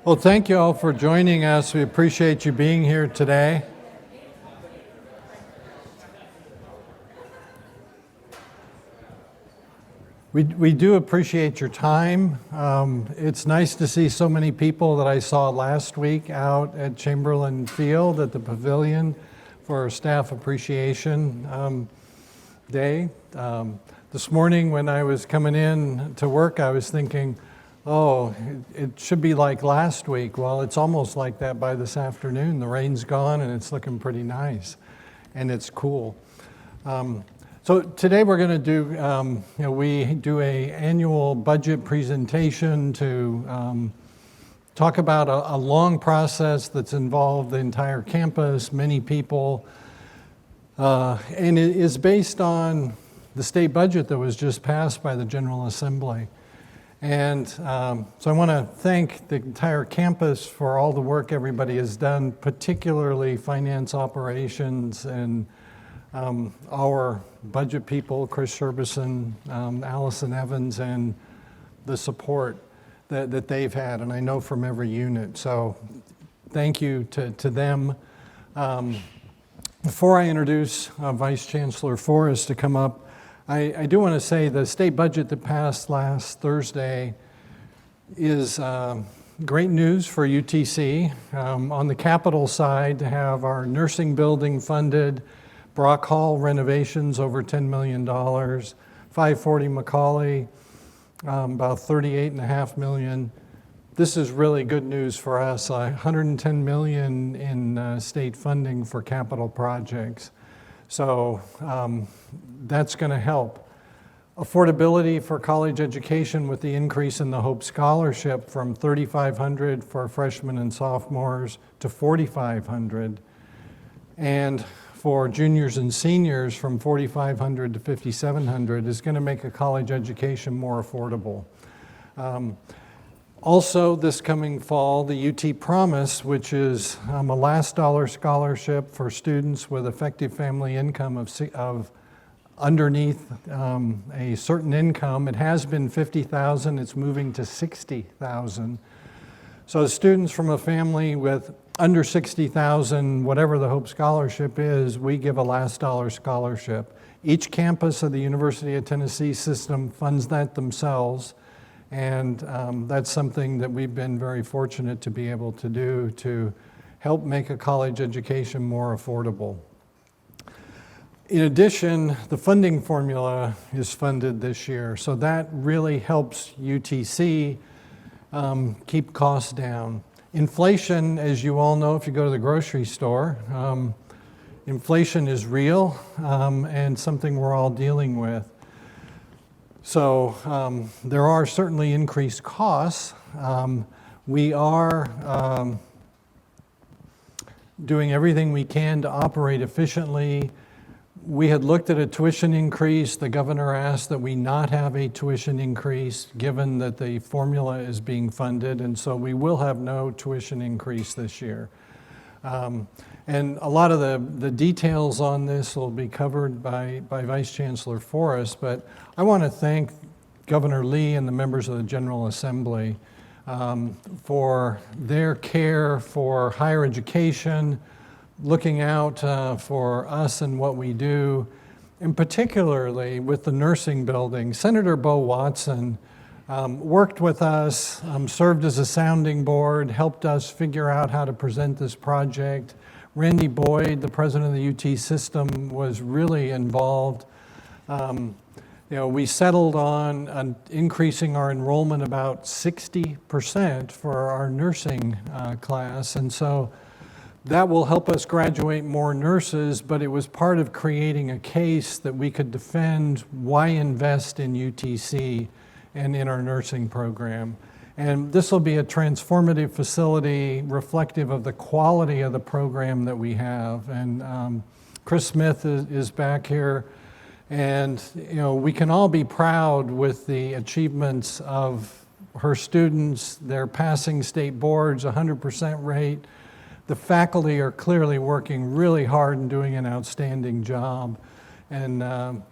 Well, thank you all for joining us. We appreciate you being here today. We do appreciate your time. It's nice to see so many people that I saw last week out at Chamberlain Field at the pavilion for our Staff Appreciation Day. This morning when I was coming in to work, I was thinking, oh, it should be like last week. Well, it's almost like that by this afternoon. The rain's gone and it's looking pretty nice, and it's cool. So today we're going to do, we do a annual budget presentation to talk about a long process that's involved the entire campus, many people, and it is based on the state budget that was just passed by the General Assembly. And so I want to thank the entire campus for all the work everybody has done, particularly finance operations and our budget people, Chris Sherbison, Allison Evans, and the support that they've had, and I know from every unit. So thank you to them. Before I introduce Vice Chancellor Forrest to come up, I do want to say the state budget that passed last Thursday is great news for UTC. On the capital side, to have our nursing building funded, Brock Hall renovations over $10 million, 540 Macaulay, about $38.5 million. This is really good news for us, $110 million in state funding for capital projects. So that's going to help. Affordability for college education with the increase in the Hope Scholarship from $3,500 for freshmen and sophomores to $4,500. And for juniors and seniors from $4,500 to $5,700 is going to make a college education more affordable. Also, this coming fall, the UT Promise, which is a last dollar scholarship for students with effective family income of underneath a certain income. It has been $50,000, it's moving to $60,000. So students from a family with under $60,000, whatever the Hope Scholarship is, we give a last dollar scholarship. Each campus of the University of Tennessee system funds that themselves. And that's something that we've been very fortunate to be able to do to help make a college education more affordable. In addition, the funding formula is funded this year, so that really helps UTC keep costs down. Inflation, as you all know, if you go to the grocery store, inflation is real and something we're all dealing with. So there are certainly increased costs. We are doing everything we can to operate efficiently. We had looked at a tuition increase. The governor asked that we not have a tuition increase given that the formula is being funded, and so we will have no tuition increase this year. And a lot of the details on this will be covered by Vice Chancellor Forrest, but I want to thank Governor Lee and the members of the General Assembly for their care for higher education, looking out for us and what we do, and particularly with the nursing building. Senator Bo Watson worked with us, served as a sounding board, helped us figure out how to present this project. Randy Boyd, the president of the UT system, was really involved. We settled on increasing our enrollment about 60% for our nursing class, and so that will help us graduate more nurses, but it was part of creating a case that we could defend why invest in UTC and in our nursing program. And this will be a transformative facility reflective of the quality of the program that we have. And Chris Smith is back here. And we can all be proud with the achievements of her students. They're passing state boards, 100% rate. The faculty are clearly working really hard and doing an outstanding job. And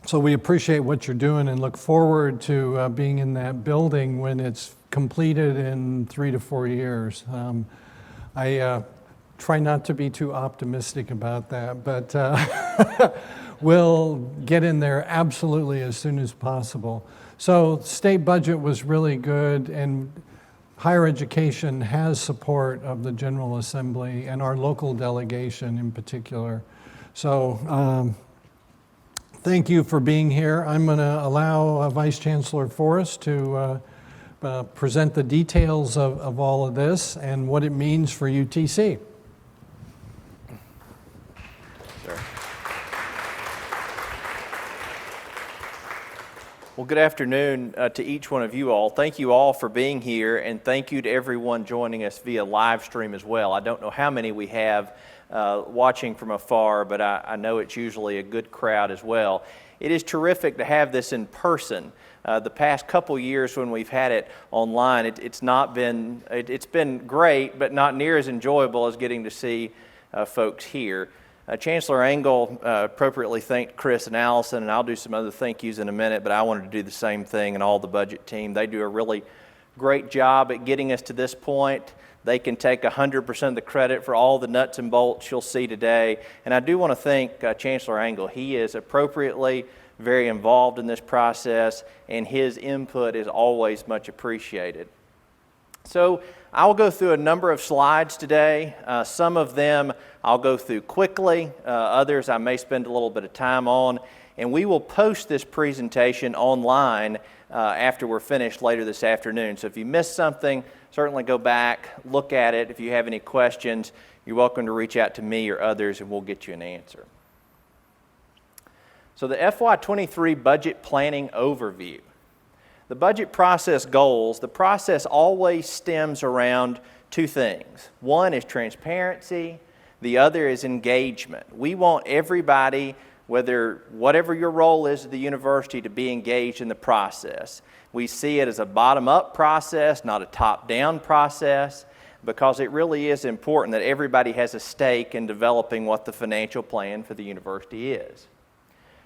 So we appreciate what you're doing and look forward to being in that building when it's completed in 3 to 4 years. I try not to be too optimistic about that, but we'll get in there absolutely as soon as possible. So state budget was really good, and higher education has support of the General Assembly and our local delegation in particular. So thank you for being here. I'm going to allow Vice Chancellor Forrest to present the details of all of this and what it means for UTC. Sure. Well, good afternoon to each one of you all. Thank you all for being here, and thank you to everyone joining us via live stream as well. I don't know how many we have watching from afar, but I know it's usually a good crowd as well. It is terrific to have this in person. The past couple years when we've had it online, it's been great, but not near as enjoyable as getting to see folks here. Chancellor Engel appropriately thanked Chris and Allison, and I'll do some other thank yous in a minute, but I wanted to do the same thing, and all the budget team. They do a really great job at getting us to this point. They can take 100% of the credit for all the nuts and bolts you'll see today. And I do want to thank Chancellor Engel. He is appropriately very involved in this process, and his input is always much appreciated. So I'll go through a number of slides today. Some of them I'll go through quickly. Others I may spend a little bit of time on. And we will post this presentation online after we're finished later this afternoon. So if you missed something, certainly go back, look at it. If you have any questions, you're welcome to reach out to me or others, and we'll get you an answer. So the FY23 budget planning overview. The budget process goals, the process always stems around two things. One is transparency, the other is engagement. We want everybody, whatever your role is at the university, to be engaged in the process. We see it as a bottom-up process, not a top-down process, because it really is important that everybody has a stake in developing what the financial plan for the university is.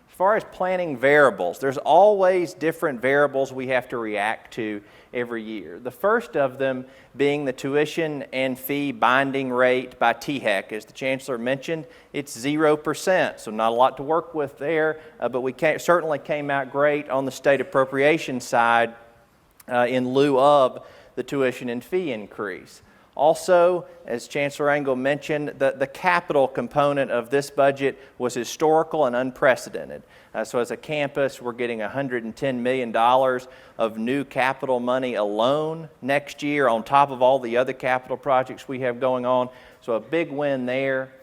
As far as planning variables, there's always different variables we have to react to every year. The first of them being the tuition and fee binding rate by THEC. As the Chancellor mentioned, it's 0%, so not a lot to work with there, but we certainly came out great on the state appropriation side in lieu of the tuition and fee increase. Also, as Chancellor Engel mentioned, the capital component of this budget was historical and unprecedented. So as a campus, we're getting $110 million of new capital money alone next year on top of all the other capital projects we have going on. So a big win there.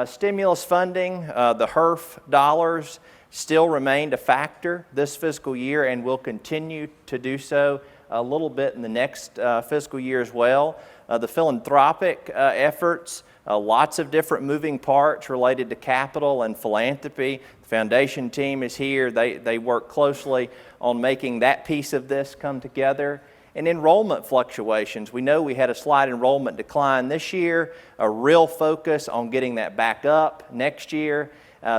Stimulus funding, the HERF dollars still remained a factor this fiscal year and will continue to do so a little bit in the next fiscal year as well. The philanthropic efforts, lots of different moving parts related to capital and philanthropy. The foundation team is here. They work closely on making that piece of this come together. And enrollment fluctuations. We know we had a slight enrollment decline this year, a real focus on getting that back up next year.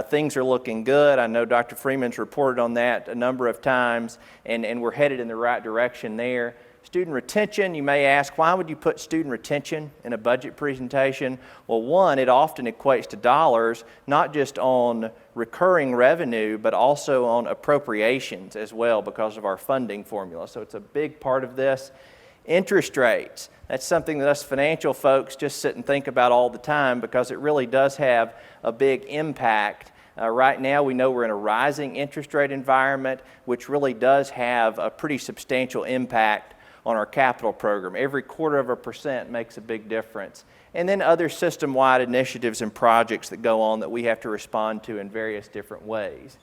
Things are looking good. I know Dr. Freeman's reported on that a number of times, and we're headed in the right direction there. Student retention, you may ask, why would you put student retention in a budget presentation? Well, one, it often equates to dollars, not just on recurring revenue, but also on appropriations as well because of our funding formula. So it's a big part of this. Interest rates, that's something that us financial folks just sit and think about all the time because it really does have a big impact. Right now we know we're in a rising interest rate environment, which really does have a pretty substantial impact on our capital program. Every 0.25% makes a big difference. And then other system-wide initiatives and projects that go on that we have to respond to in various different ways.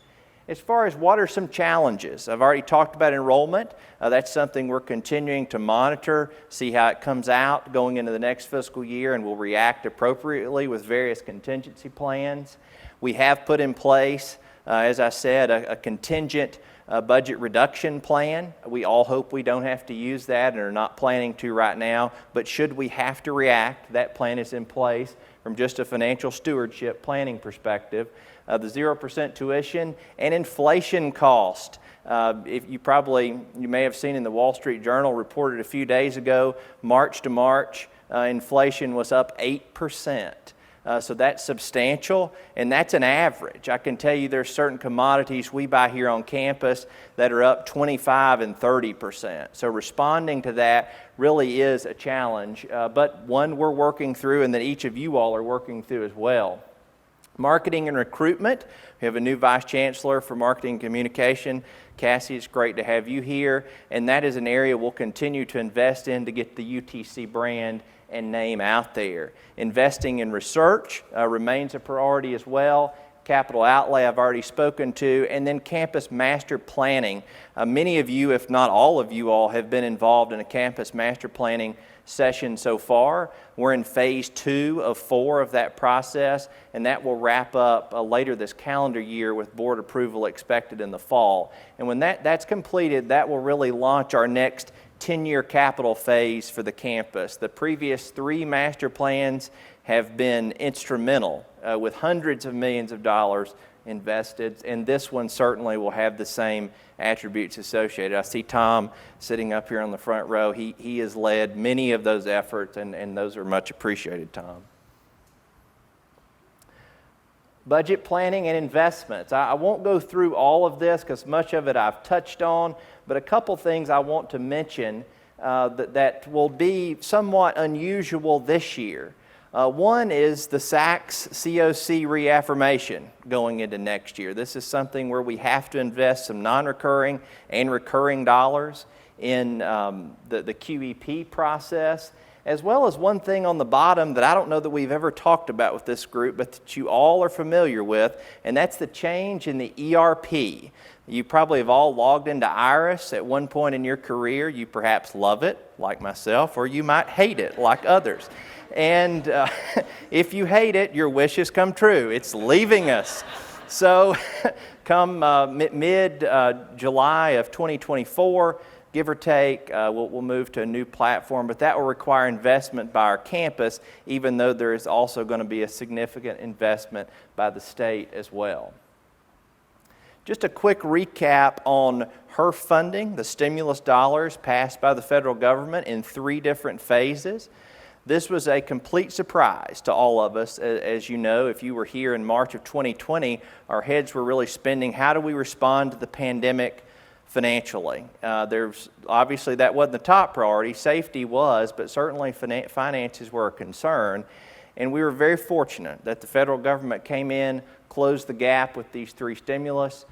As far as what are some challenges, I've already talked about enrollment. That's something we're continuing to monitor, see how it comes out going into the next fiscal year, and we'll react appropriately with various contingency plans. We have put in place As I said, a contingent budget reduction plan. We all hope we don't have to use that and are not planning to right now, but should we have to react, that plan is in place from just a financial stewardship planning perspective. The 0% tuition and inflation cost. If you may have seen in the Wall Street Journal reported a few days ago, March to March, inflation was up 8%. So that's substantial, and that's an average. I can tell you there's certain commodities we buy here on campus that are up 25 and 30%. So responding to that really is a challenge, but one we're working through and that each of you all are working through as well. Marketing and recruitment. We have a new Vice Chancellor for Marketing and Communication. Cassie, it's great to have you here, and that is an area we'll continue to invest in to get the UTC brand and name out there. Investing in research remains a priority as well. Capital outlay I've already spoken to, and then campus master planning. Many of you, if not all of you all, have been involved in a campus master planning session so far. We're in phase 2 of 4 of that process, and that will wrap up later this calendar year with board approval expected in the fall. And when that's completed, that will really launch our next 10-year capital phase for the campus. The previous 3 master plans have been instrumental with hundreds of millions of dollars invested, and this one certainly will have the same attributes associated. I see Tom sitting up here on the front row. He has led many of those efforts, and those are much appreciated, Tom. Budget planning and investments. I won't go through all of this because much of it I've touched on, but a couple things I want to mention that will be somewhat unusual this year. One is the SACS COC reaffirmation going into next year. This is something where we have to invest some non-recurring and recurring dollars in the QEP process, as well as one thing on the bottom that I don't know that we've ever talked about with this group, but that you all are familiar with, and that's the change in the ERP. You probably have all logged into Iris at one point in your career. You perhaps love it, like myself, or you might hate it, like others. And if you hate it, your wishes come true. It's leaving us. So come mid-July of 2024, give or take, we'll move to a new platform, but that will require investment by our campus, even though there is also going to be a significant investment by the state as well. Just a quick recap on HERF funding, the stimulus dollars passed by the federal government in 3 different phases. This was a complete surprise to all of us. As you know, if you were here in March of 2020, our heads were really spinning, how do we respond to the pandemic financially? There's obviously that wasn't the top priority. Safety was, but certainly finances were a concern. And we were very fortunate that the federal government came in, closed the gap with these 3 stimulus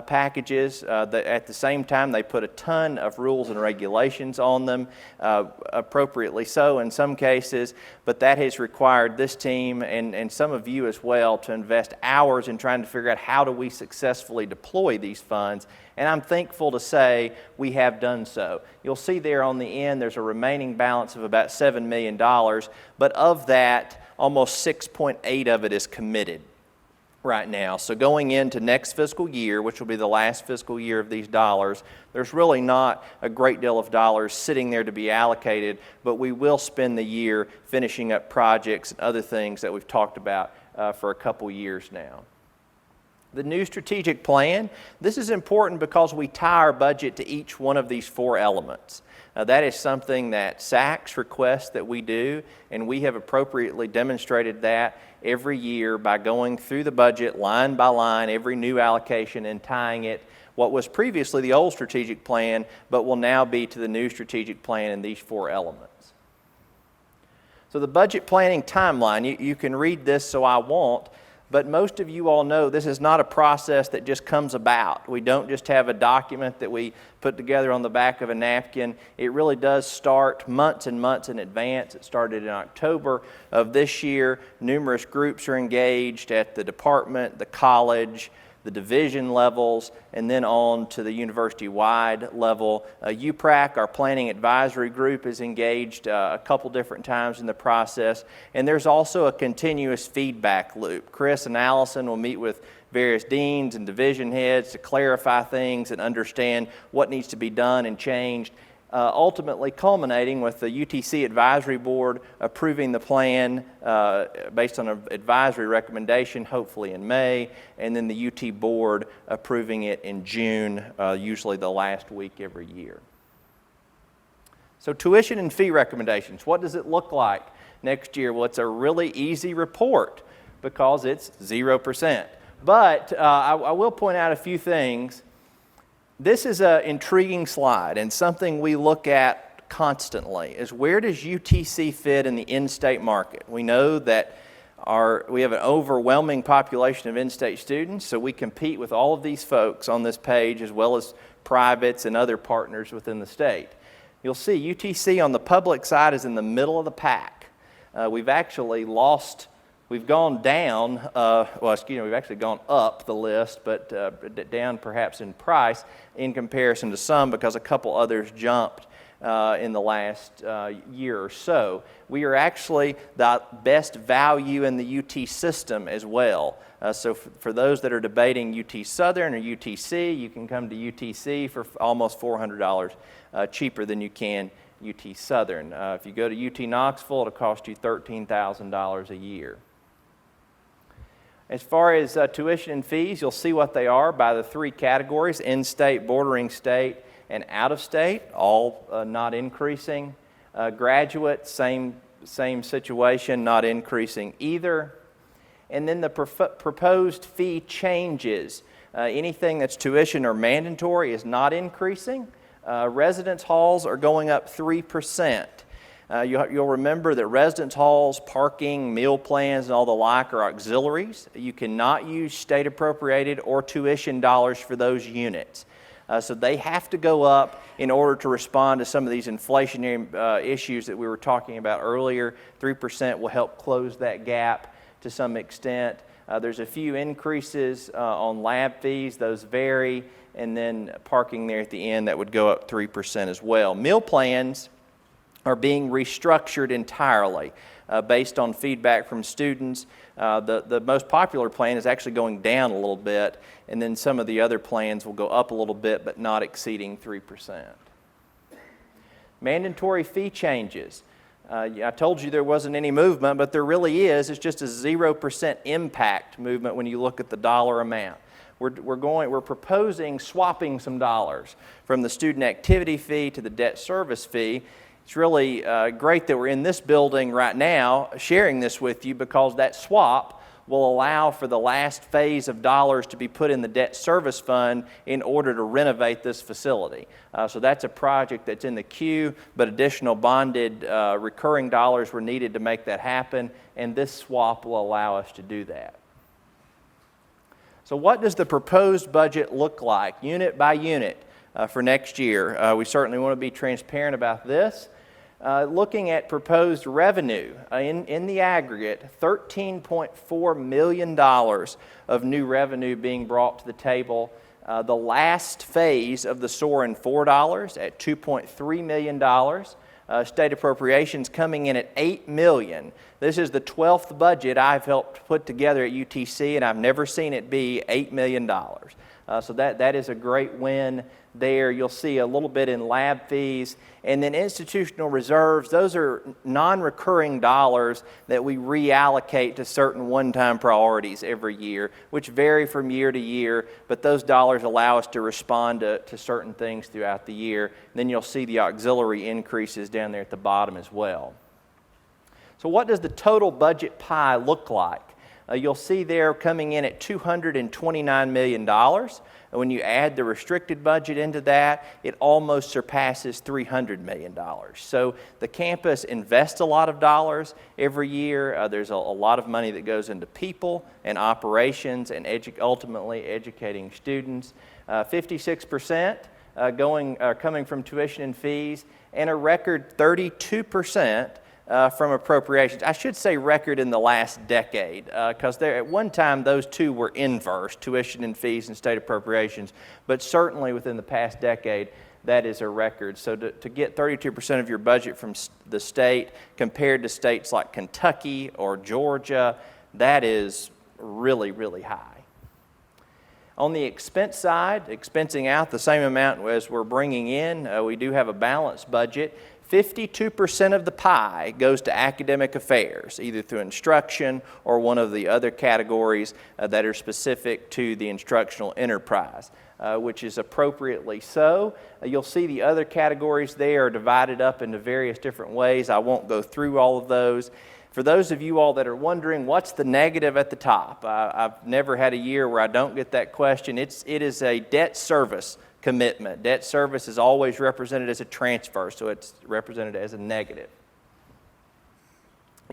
packages. At the same time, they put a ton of rules and regulations on them, appropriately so in some cases, but that has required this team and some of you as well to invest hours in trying to figure out how do we successfully deploy these funds, and I'm thankful to say we have done so. You'll see there on the end there's a remaining balance of about $7 million, but of that, almost 6.8 of it is committed right now. So going into next fiscal year, which will be the last fiscal year of these dollars, there's really not a great deal of dollars sitting there to be allocated, but we will spend the year finishing up projects and other things that we've talked about for a couple years now. The new strategic plan, this is important because we tie our budget to each one of these 4 elements. That is something that SACS requests that we do, and we have appropriately demonstrated that every year by going through the budget line by line, every new allocation, and tying it, what was previously the old strategic plan, but will now be to the new strategic plan in these 4 elements. So the budget planning timeline, you can read this, so I won't, but most of you all know this is not a process that just comes about. We don't just have a document that we put together on the back of a napkin. It really does start months and months in advance. It started in October of this year. Numerous groups are engaged at the department, the college, the division levels, and then on to the university-wide level. UPRAC, our planning advisory group, is engaged a couple different times in the process, and there's also a continuous feedback loop. Chris and Allison will meet with various deans and division heads to clarify things and understand what needs to be done and changed, ultimately culminating with the UTC Advisory Board approving the plan based on an advisory recommendation, hopefully in May, and then the UT Board approving it in June, usually the last week every year. So tuition and fee recommendations, what does it look like next year? Well, it's a really easy report because it's 0%. But I will point out a few things. This is an intriguing slide, and something we look at constantly is where does UTC fit in the in-state market? We know that we have an overwhelming population of in-state students, so we compete with all of these folks on this page as well as privates and other partners within the state. You'll see UTC on the public side is in the middle of the pack. We've actually lost. We've gone down, we've actually gone up the list, but down perhaps in price in comparison to some because a couple others jumped in the last year or so. We are actually the best value in the UT system as well. So for those that are debating UT Southern or UTC, you can come to UTC for almost $400 cheaper than you can UT Southern. If you go to UT Knoxville, it'll cost you $13,000 a year. As far as tuition and fees, you'll see what they are by the three categories: in-state, bordering state, and out-of-state, all not increasing. Graduate, same situation, not increasing either. And then the proposed fee changes. Anything that's tuition or mandatory is not increasing. Residence halls are going up 3%. You'll remember that residence halls, parking, meal plans, and all the like are auxiliaries. You cannot use state appropriated or tuition dollars for those units. So they have to go up in order to respond to some of these inflationary issues that we were talking about earlier. 3% will help close that gap to some extent. There's a few increases on lab fees. Those vary. And then parking there at the end, that would go up 3% as well. Meal plans are being restructured entirely based on feedback from students. The most popular plan is actually going down a little bit, and then some of the other plans will go up a little bit, but not exceeding 3%. Mandatory fee changes. I told you there wasn't any movement, but there really is. It's just a 0% impact movement when you look at the dollar amount. We're proposing swapping some dollars from the student activity fee to the debt service fee. It's really great that we're in this building right now sharing this with you, because that swap will allow for the last phase of dollars to be put in the debt service fund in order to renovate this facility. So that's a project that's in the queue, but additional bonded recurring dollars were needed to make that happen, and this swap will allow us to do that. So what does the proposed budget look like, unit by unit, for next year? We certainly want to be transparent about this. Looking at proposed revenue, in the aggregate, $13.4 million of new revenue being brought to the table. The last phase of the SOAR and $4 at $2.3 million. State appropriations coming in at $8 million. This is the 12th budget I've helped put together at UTC, and I've never seen it be $8 million. So that is a great win there. You'll see a little bit in lab fees. And then institutional reserves, those are non-recurring dollars that we reallocate to certain one-time priorities every year, which vary from year to year, but those dollars allow us to respond to certain things throughout the year. And then you'll see the auxiliary increases down there at the bottom as well. So what does the total budget pie look like? You'll see there coming in at $229 million. When you add the restricted budget into that, it almost surpasses $300 million. So the campus invests a lot of dollars every year. There's a lot of money that goes into people and operations and ultimately educating students. 56% coming from tuition and fees, and a record 32% from appropriations. I should say record in the last decade, because at one time those two were inverse, tuition and fees and state appropriations, but certainly within the past decade, that is a record. So to get 32% of your budget from the state compared to states like Kentucky or Georgia, that is really, really high. On the expense side, expensing out the same amount as we're bringing in, we do have a balanced budget. 52% of the pie goes to academic affairs, either through instruction or one of the other categories that are specific to the instructional enterprise, which is appropriately so. You'll see the other categories there are divided up into various different ways. I won't go through all of those. For those of you all that are wondering, what's the negative at the top? I've never had a year where I don't get that question. It is a debt service commitment. Debt service is always represented as a transfer, so it's represented as a negative.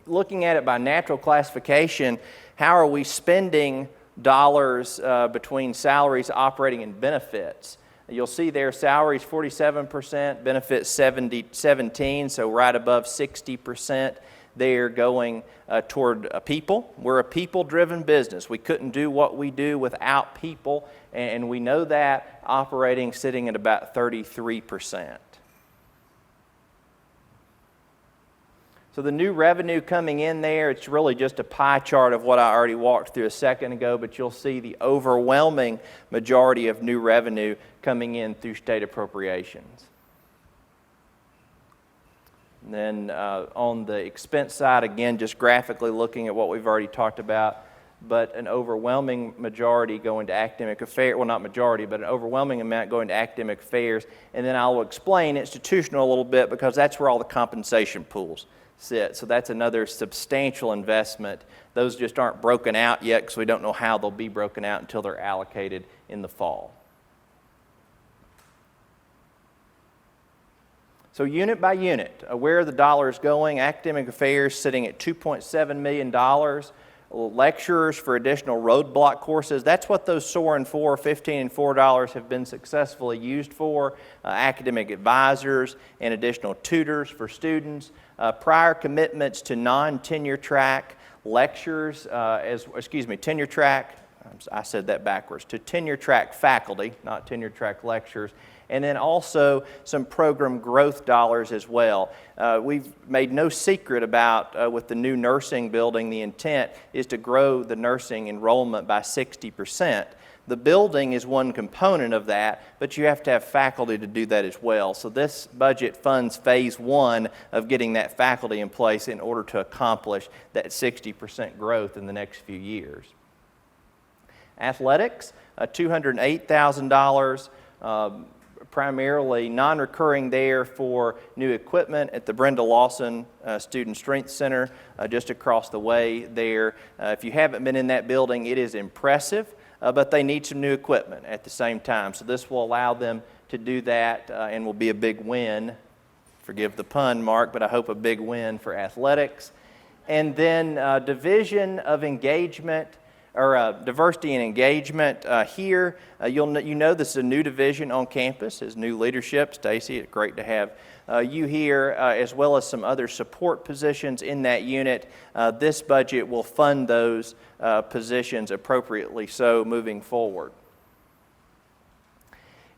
Looking at it by natural classification, how are we spending dollars between salaries, operating, and benefits? You'll see there salaries 47%, benefits 17%, so right above 60%. They're going toward people. We're a people-driven business. We couldn't do what we do without people, and we know that, operating sitting at about 33%. So the new revenue coming in there, it's really just a pie chart of what I already walked through a second ago, but you'll see the overwhelming majority of new revenue coming in through state appropriations. And then on the expense side, again, just graphically looking at what we've already talked about, but an overwhelming majority going to academic affairs, well, not majority, but an overwhelming amount going to academic affairs. And then I'll explain institutional a little bit because that's where all the compensation pools sit. So that's another substantial investment. Those just aren't broken out yet because we don't know how they'll be broken out until they're allocated in the fall. So unit by unit, where are the dollars going? Academic affairs sitting at $2.7 million. Lecturers for additional roadblock courses, that's what those SOAR and 4, $15 and $4 have been successfully used for. Academic advisors and additional tutors for students. Prior commitments to non-tenure track lectures, tenure track, I said that backwards, to tenure track faculty, not tenure track lectures. And then also some program growth dollars as well. We've made no secret about, with the new nursing building, the intent is to grow the nursing enrollment by 60%. The building is one component of that, but you have to have faculty to do that as well. So this budget funds phase one of getting that faculty in place in order to accomplish that 60% growth in the next few years. Athletics, $208,000. Primarily non-recurring there for new equipment at the Brenda Lawson Student Strength Center just across the way there. If you haven't been in that building, it is impressive, but they need some new equipment at the same time. So this will allow them to do that and will be a big win. Forgive the pun, Mark, but I hope a big win for athletics. And then Division of Engagement, or diversity and engagement here. You know this is a new division on campus, as new leadership. Stacy, it's great to have you here, as well as some other support positions in that unit. This budget will fund those positions appropriately so moving forward.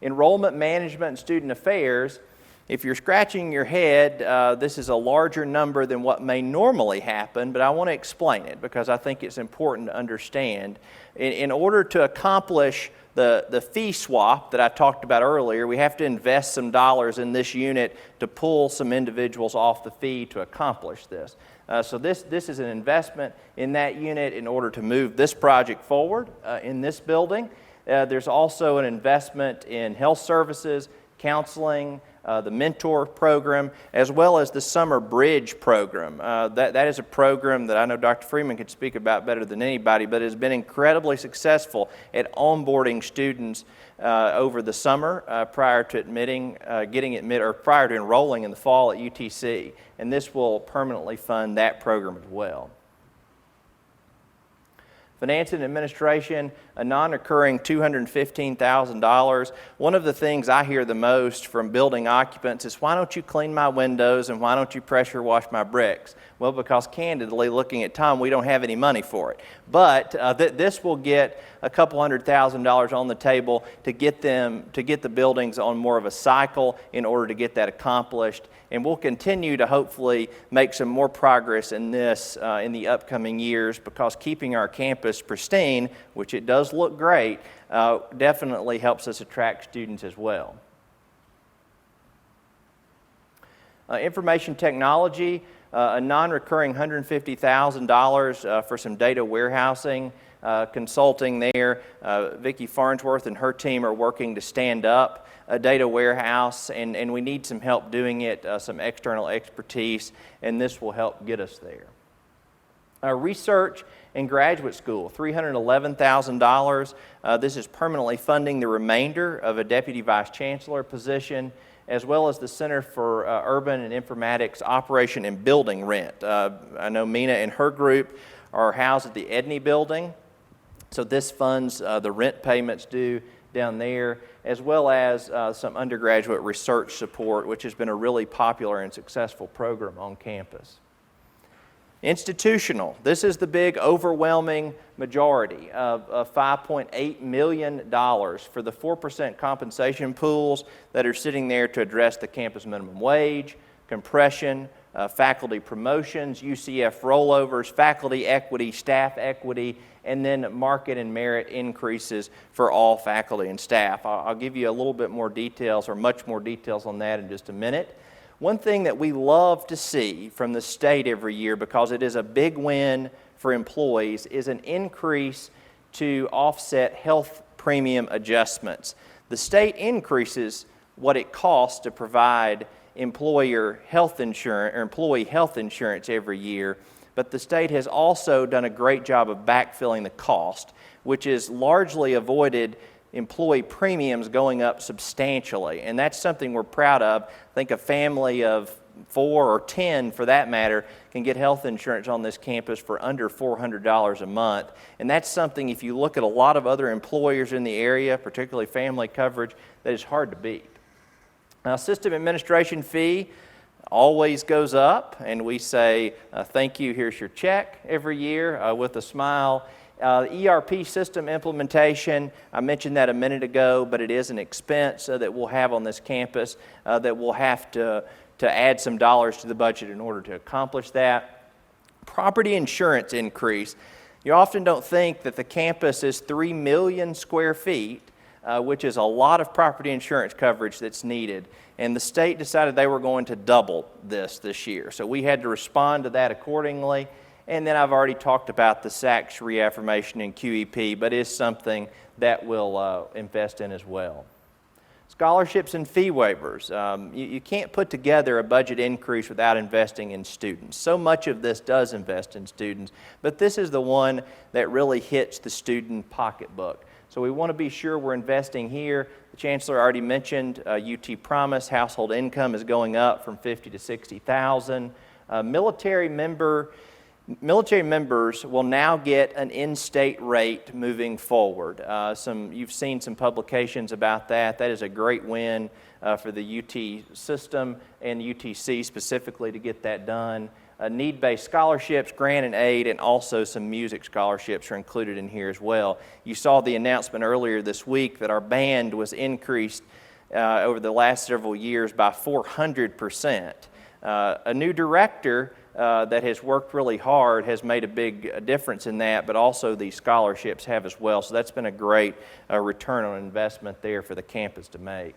Enrollment management and student affairs. If you're scratching your head, this is a larger number than what may normally happen, but I want to explain it because I think it's important to understand. In order to accomplish the fee swap that I talked about earlier, we have to invest some dollars in this unit to pull some individuals off the fee to accomplish this. So this is an investment in that unit in order to move this project forward in this building. There's also an investment in health services, counseling, the mentor program, as well as the summer bridge program. That is a program that I know Dr. Freeman could speak about better than anybody, but has been incredibly successful at onboarding students over the summer prior to prior to enrolling in the fall at UTC. And this will permanently fund that program as well. Finance and administration, a non-recurring $215,000. One of the things I hear the most from building occupants is, why don't you clean my windows and why don't you pressure wash my bricks? Well, because candidly, looking at Tom, we don't have any money for it. But this will get a couple $100,000 on the table to get the buildings on more of a cycle in order to get that accomplished. And we'll continue to hopefully make some more progress in this in the upcoming years, because keeping our campus pristine, which it does look great, definitely helps us attract students as well. Information technology, a non-recurring $150,000 for some data warehousing, consulting there. Vicki Farnsworth and her team are working to stand up a data warehouse, and we need some help doing it, some external expertise, and this will help get us there. Research and graduate school, $311,000. This is permanently funding the remainder of a deputy vice chancellor position, as well as the Center for Urban and Informatics Operation and Building Rent. I know Mina and her group are housed at the Edney building, so this funds the rent payments due down there, as well as some undergraduate research support, which has been a really popular and successful program on campus. Institutional, this is the big overwhelming majority of $5.8 million for the 4% compensation pools that are sitting there to address the campus minimum wage, compression, faculty promotions, UCF rollovers, faculty equity, staff equity, and then market and merit increases for all faculty and staff. I'll give you a little bit more details, or much more details on that in just a minute. One thing that we love to see from the state every year, because it is a big win for employees, is an increase to offset health premium adjustments. The state increases what it costs to provide employer health insurance or employee health insurance every year, but the state has also done a great job of backfilling the cost, which has largely avoided employee premiums going up substantially, and that's something we're proud of. I think a family of 4 or 10, for that matter, can get health insurance on this campus for under $400 a month, and that's something, if you look at a lot of other employers in the area, particularly family coverage, that is hard to beat. Now, system administration fee always goes up, and we say, thank you, here's your check every year with a smile. ERP system implementation, I mentioned that a minute ago, but it is an expense that we'll have on this campus that we'll have to add some dollars to the budget in order to accomplish that. Property insurance increase. You often don't think that the campus is 3 million square feet, which is a lot of property insurance coverage that's needed. And the state decided they were going to double this year. So we had to respond to that accordingly. And then I've already talked about the SACS reaffirmation in QEP, but it's something that we'll invest in as well. Scholarships and fee waivers. You can't put together a budget increase without investing in students. So much of this does invest in students, but this is the one that really hits the student pocketbook. So we want to be sure we're investing here. The Chancellor already mentioned UT Promise. Household income is going up from $50,000 to $60,000. Military members will now get an in-state rate moving forward. You've seen some publications about that. That is a great win for the UT system and UTC specifically to get that done. Need-based scholarships, grant and aid, and also some music scholarships are included in here as well. You saw the announcement earlier this week that our band was increased over the last several years by 400%. A new director that has worked really hard has made a big difference in that, but also these scholarships have as well. So that's been a great return on investment there for the campus to make.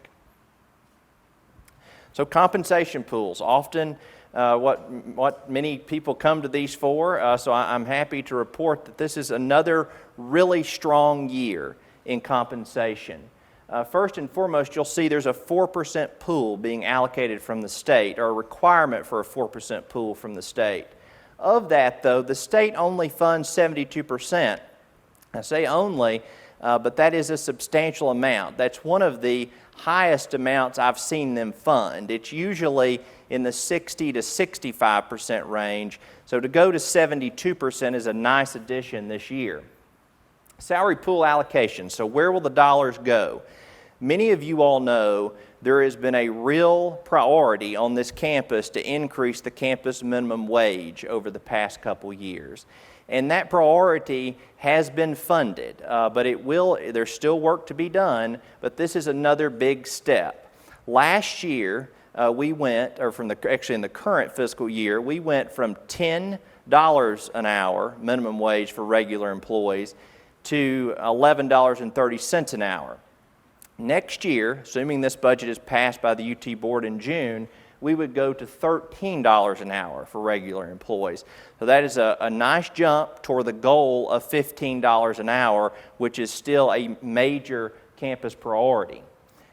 So compensation pools, often what many people come to these for, so I'm happy to report that this is another really strong year in compensation. First and foremost, you'll see there's a 4% pool being allocated from the state, or a requirement for a 4% pool from the state. Of that, though, the state only funds 72%. I say only, but that is a substantial amount. That's one of the highest amounts I've seen them fund. It's usually in the 60 to 65% range, so to go to 72% is a nice addition this year. Salary pool allocation. So where will the dollars go? Many of you all know there has been a real priority on this campus to increase the campus minimum wage over the past couple years. And that priority has been funded, but there's still work to be done, but this is another big step. Last year, in the current fiscal year, we went from $10 an hour minimum wage for regular employees to $11.30 an hour. Next year, assuming this budget is passed by the UT Board in June, we would go to $13 an hour for regular employees. So that is a nice jump toward the goal of $15 an hour, which is still a major campus priority.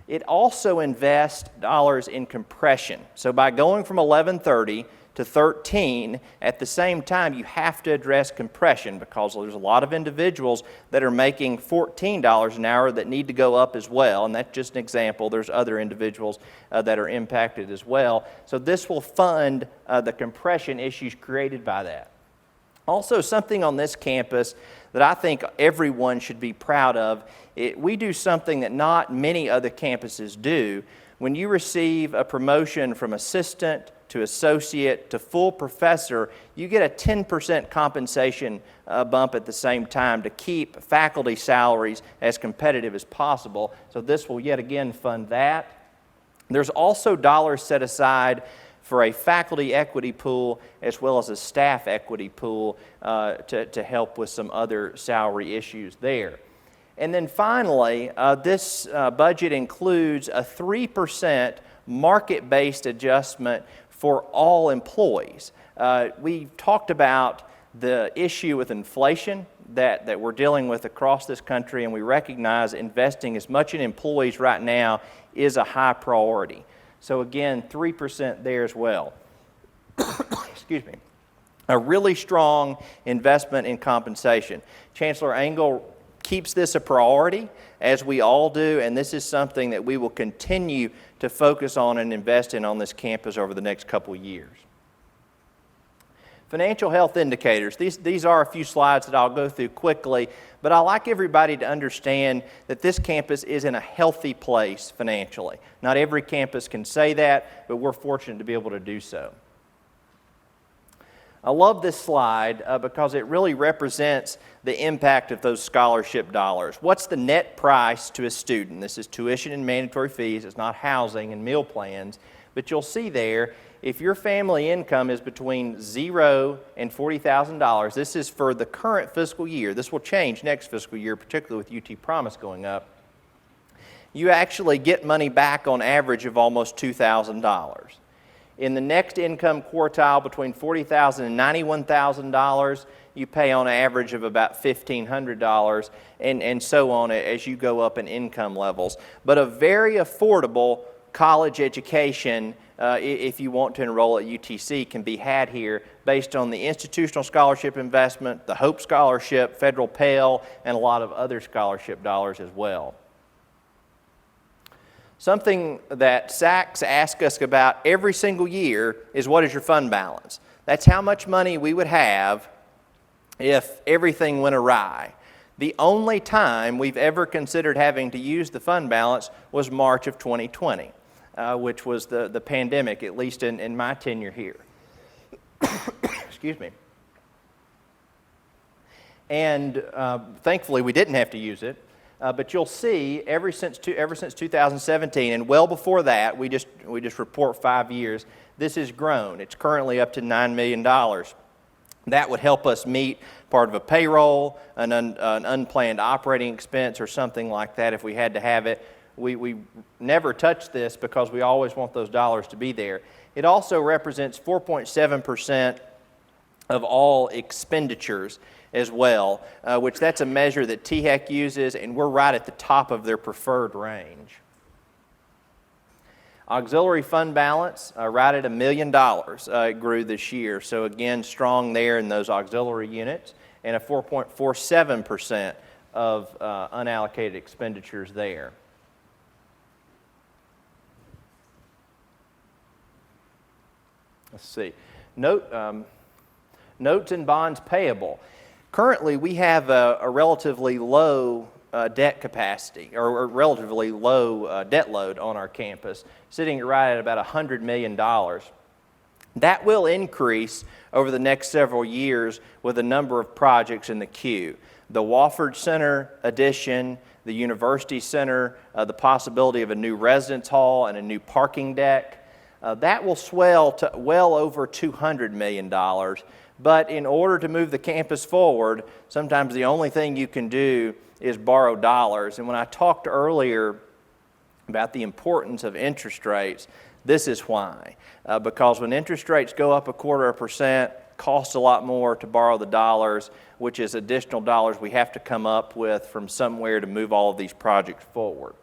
It also invests dollars in compression. So by going from $11.30 to $13, at the same time you have to address compression because there's a lot of individuals that are making $14 an hour that need to go up as well, and that's just an example. There's other individuals that are impacted as well. So this will fund the compression issues created by that. Also, something on this campus that I think everyone should be proud of, we do something that not many other campuses do. When you receive a promotion from assistant to associate to full professor, you get a 10% compensation bump at the same time to keep faculty salaries as competitive as possible. So this will yet again fund that. There's also dollars set aside for a faculty equity pool as well as a staff equity pool to help with some other salary issues there. And then finally, this budget includes a 3% market-based adjustment for all employees. We talked about the issue with inflation that we're dealing with across this country, and we recognize investing as much in employees right now is a high priority. So again, 3% there as well. Excuse me. A really strong investment in compensation. Chancellor Engel keeps this a priority, as we all do, and this is something that we will continue to focus on and invest in on this campus over the next couple years. Financial health indicators. These are a few slides that I'll go through quickly, but I'd like everybody to understand that this campus is in a healthy place financially. Not every campus can say that, but we're fortunate to be able to do so. I love this slide because it really represents the impact of those scholarship dollars. What's the net price to a student? This is tuition and mandatory fees. It's not housing and meal plans. But you'll see there, if your family income is between $0 and $40,000, this is for the current fiscal year. This will change next fiscal year, particularly with UT Promise going up. You actually get money back on average of almost $2,000. In the next income quartile between $40,000 and $91,000, you pay on average of about $1,500 and so on as you go up in income levels. But a very affordable college education, if you want to enroll at UTC, can be had here based on the institutional scholarship investment, the Hope Scholarship, Federal Pell, and a lot of other scholarship dollars as well. Something that SACS asks us about every single year is, what is your fund balance? That's how much money we would have if everything went awry. The only time we've ever considered having to use the fund balance was March of 2020, which was the pandemic, at least in my tenure here. Excuse me. And thankfully we didn't have to use it. But you'll see, ever since 2017, and well before that, we just report 5 years, this has grown. It's currently up to $9 million. That would help us meet part of a payroll, an unplanned operating expense, or something like that if we had to have it. We never touch this because we always want those dollars to be there. It also represents 4.7% of all expenditures as well, which that's a measure that THEC uses, and we're right at the top of their preferred range. Auxiliary fund balance, right at $1 million, it grew this year. So again, strong there in those auxiliary units, and a 4.47% of unallocated expenditures there. Let's see. Notes and bonds payable. Currently, we have a relatively low debt capacity, or a relatively low debt load on our campus, sitting right at about $100 million. That will increase over the next several years with a number of projects in the queue. The Wofford Center addition, the University Center, the possibility of a new residence hall and a new parking deck. That will swell to well over $200 million. But in order to move the campus forward, sometimes the only thing you can do is borrow dollars. And when I talked earlier about the importance of interest rates, this is why. Because when interest rates go up 0.25%, it costs a lot more to borrow the dollars, which is additional dollars we have to come up with from somewhere to move all of these projects forward.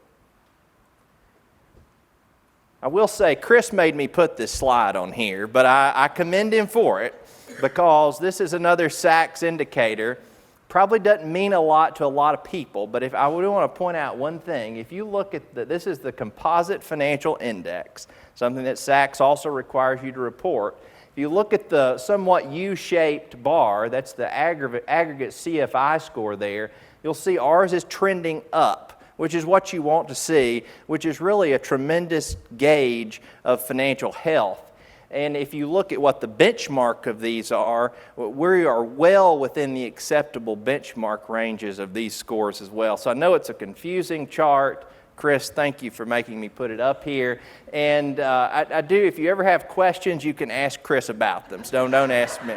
I will say, Chris made me put this slide on here, but I commend him for it, because this is another SACS indicator. Probably doesn't mean a lot to a lot of people, but if I would want to point out one thing, if you look at this is the Composite Financial Index, something that SACS also requires you to report. If you look at the somewhat U-shaped bar, that's the aggregate CFI score there, you'll see ours is trending up, which is what you want to see, which is really a tremendous gauge of financial health. And if you look at what the benchmark of these are, we are well within the acceptable benchmark ranges of these scores as well. So I know it's a confusing chart. Chris, thank you for making me put it up here. And I do, if you ever have questions, you can ask Chris about them. So don't ask me.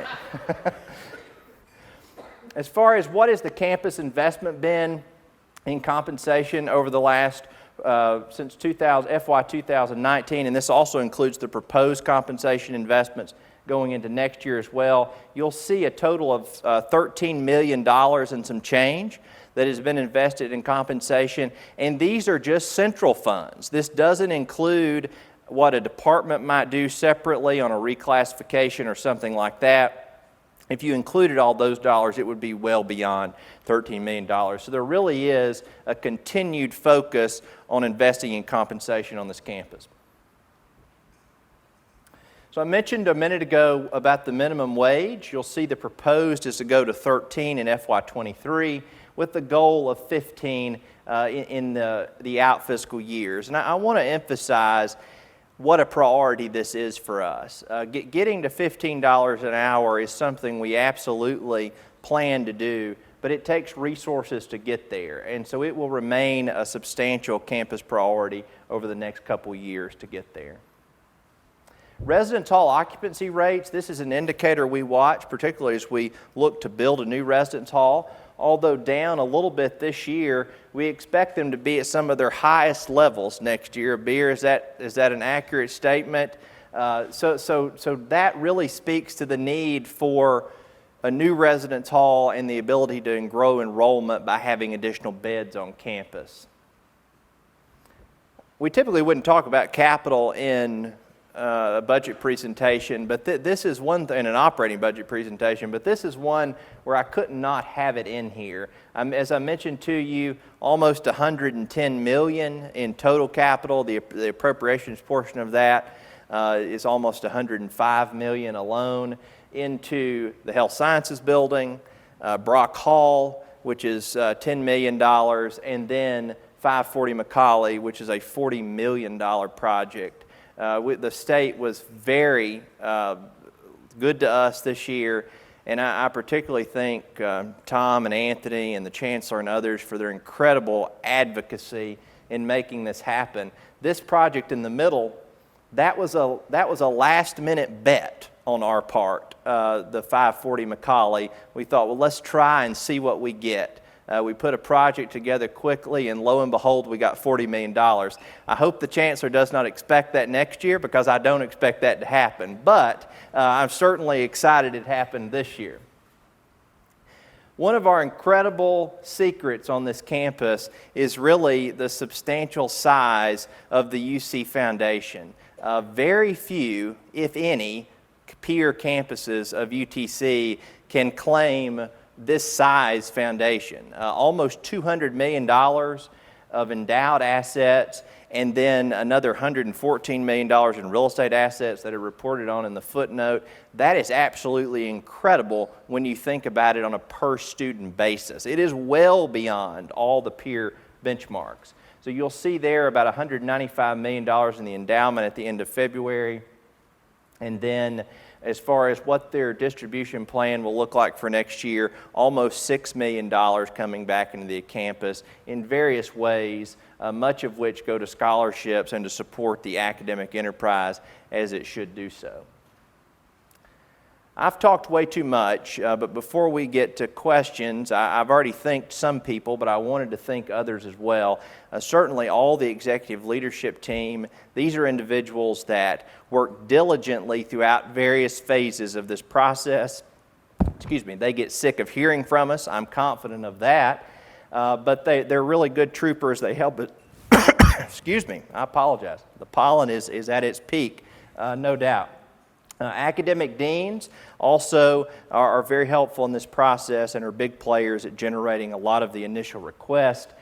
As far as what has the campus investment been in compensation over the last since FY 2019, and this also includes the proposed compensation investments going into next year as well, you'll see a total of $13 million and some change that has been invested in compensation, and these are just central funds. This doesn't include what a department might do separately on a reclassification or something like that. If you included all those dollars, it would be well beyond $13 million. So there really is a continued focus on investing in compensation on this campus. So I mentioned a minute ago about the minimum wage. You'll see the proposed is to go to 13 in FY23 with the goal of 15 in the out fiscal years. And I want to emphasize what a priority this is for us. Getting to $15 an hour is something we absolutely plan to do, but it takes resources to get there. And so it will remain a substantial campus priority over the next couple years to get there. Residence hall occupancy rates, this is an indicator we watch, particularly as we look to build a new residence hall. Although down a little bit this year, we expect them to be at some of their highest levels next year. Beer, is that an accurate statement? So that really speaks to the need for a new residence hall and the ability to grow enrollment by having additional beds on campus. We typically wouldn't talk about capital in a budget presentation, but this is one thing, in an operating budget presentation, but this is one where I could not have it in here. As I mentioned to you, almost $110 million in total capital. The appropriations portion of that is almost $105 million alone into the Health Sciences Building, Brock Hall, which is $10 million, and then 540 Macaulay, which is a $40 million project. The state was very good to us this year, and I particularly thank Tom and Anthony and the Chancellor and others for their incredible advocacy in making this happen. This project in the middle, that was a last-minute bet on our part, the 540 Macaulay. We thought, well, let's try and see what we get. We put a project together quickly, and lo and behold, we got $40 million. I hope the Chancellor does not expect that next year, because I don't expect that to happen. But I'm certainly excited it happened this year. One of our incredible secrets on this campus is really the substantial size of the UC Foundation. Very few, if any, peer campuses of UTC can claim this size foundation. Almost $200 million of endowed assets, and then another $114 million in real estate assets that are reported on in the footnote. That is absolutely incredible when you think about it on a per student basis. It is well beyond all the peer benchmarks. So you'll see there about $195 million in the endowment at the end of February. And then as far as what their distribution plan will look like for next year, almost $6 million coming back into the campus in various ways, much of which go to scholarships and to support the academic enterprise as it should do so. I've talked way too much, but before we get to questions, I've already thanked some people, but I wanted to thank others as well. Certainly all the executive leadership team. These are individuals that work diligently throughout various phases of this process. They get sick of hearing from us. I'm confident of that. But they're really good troopers. They help us. I apologize. The pollen is at its peak, no doubt. Academic deans also are very helpful in this process and are big players at generating a lot of the initial requests.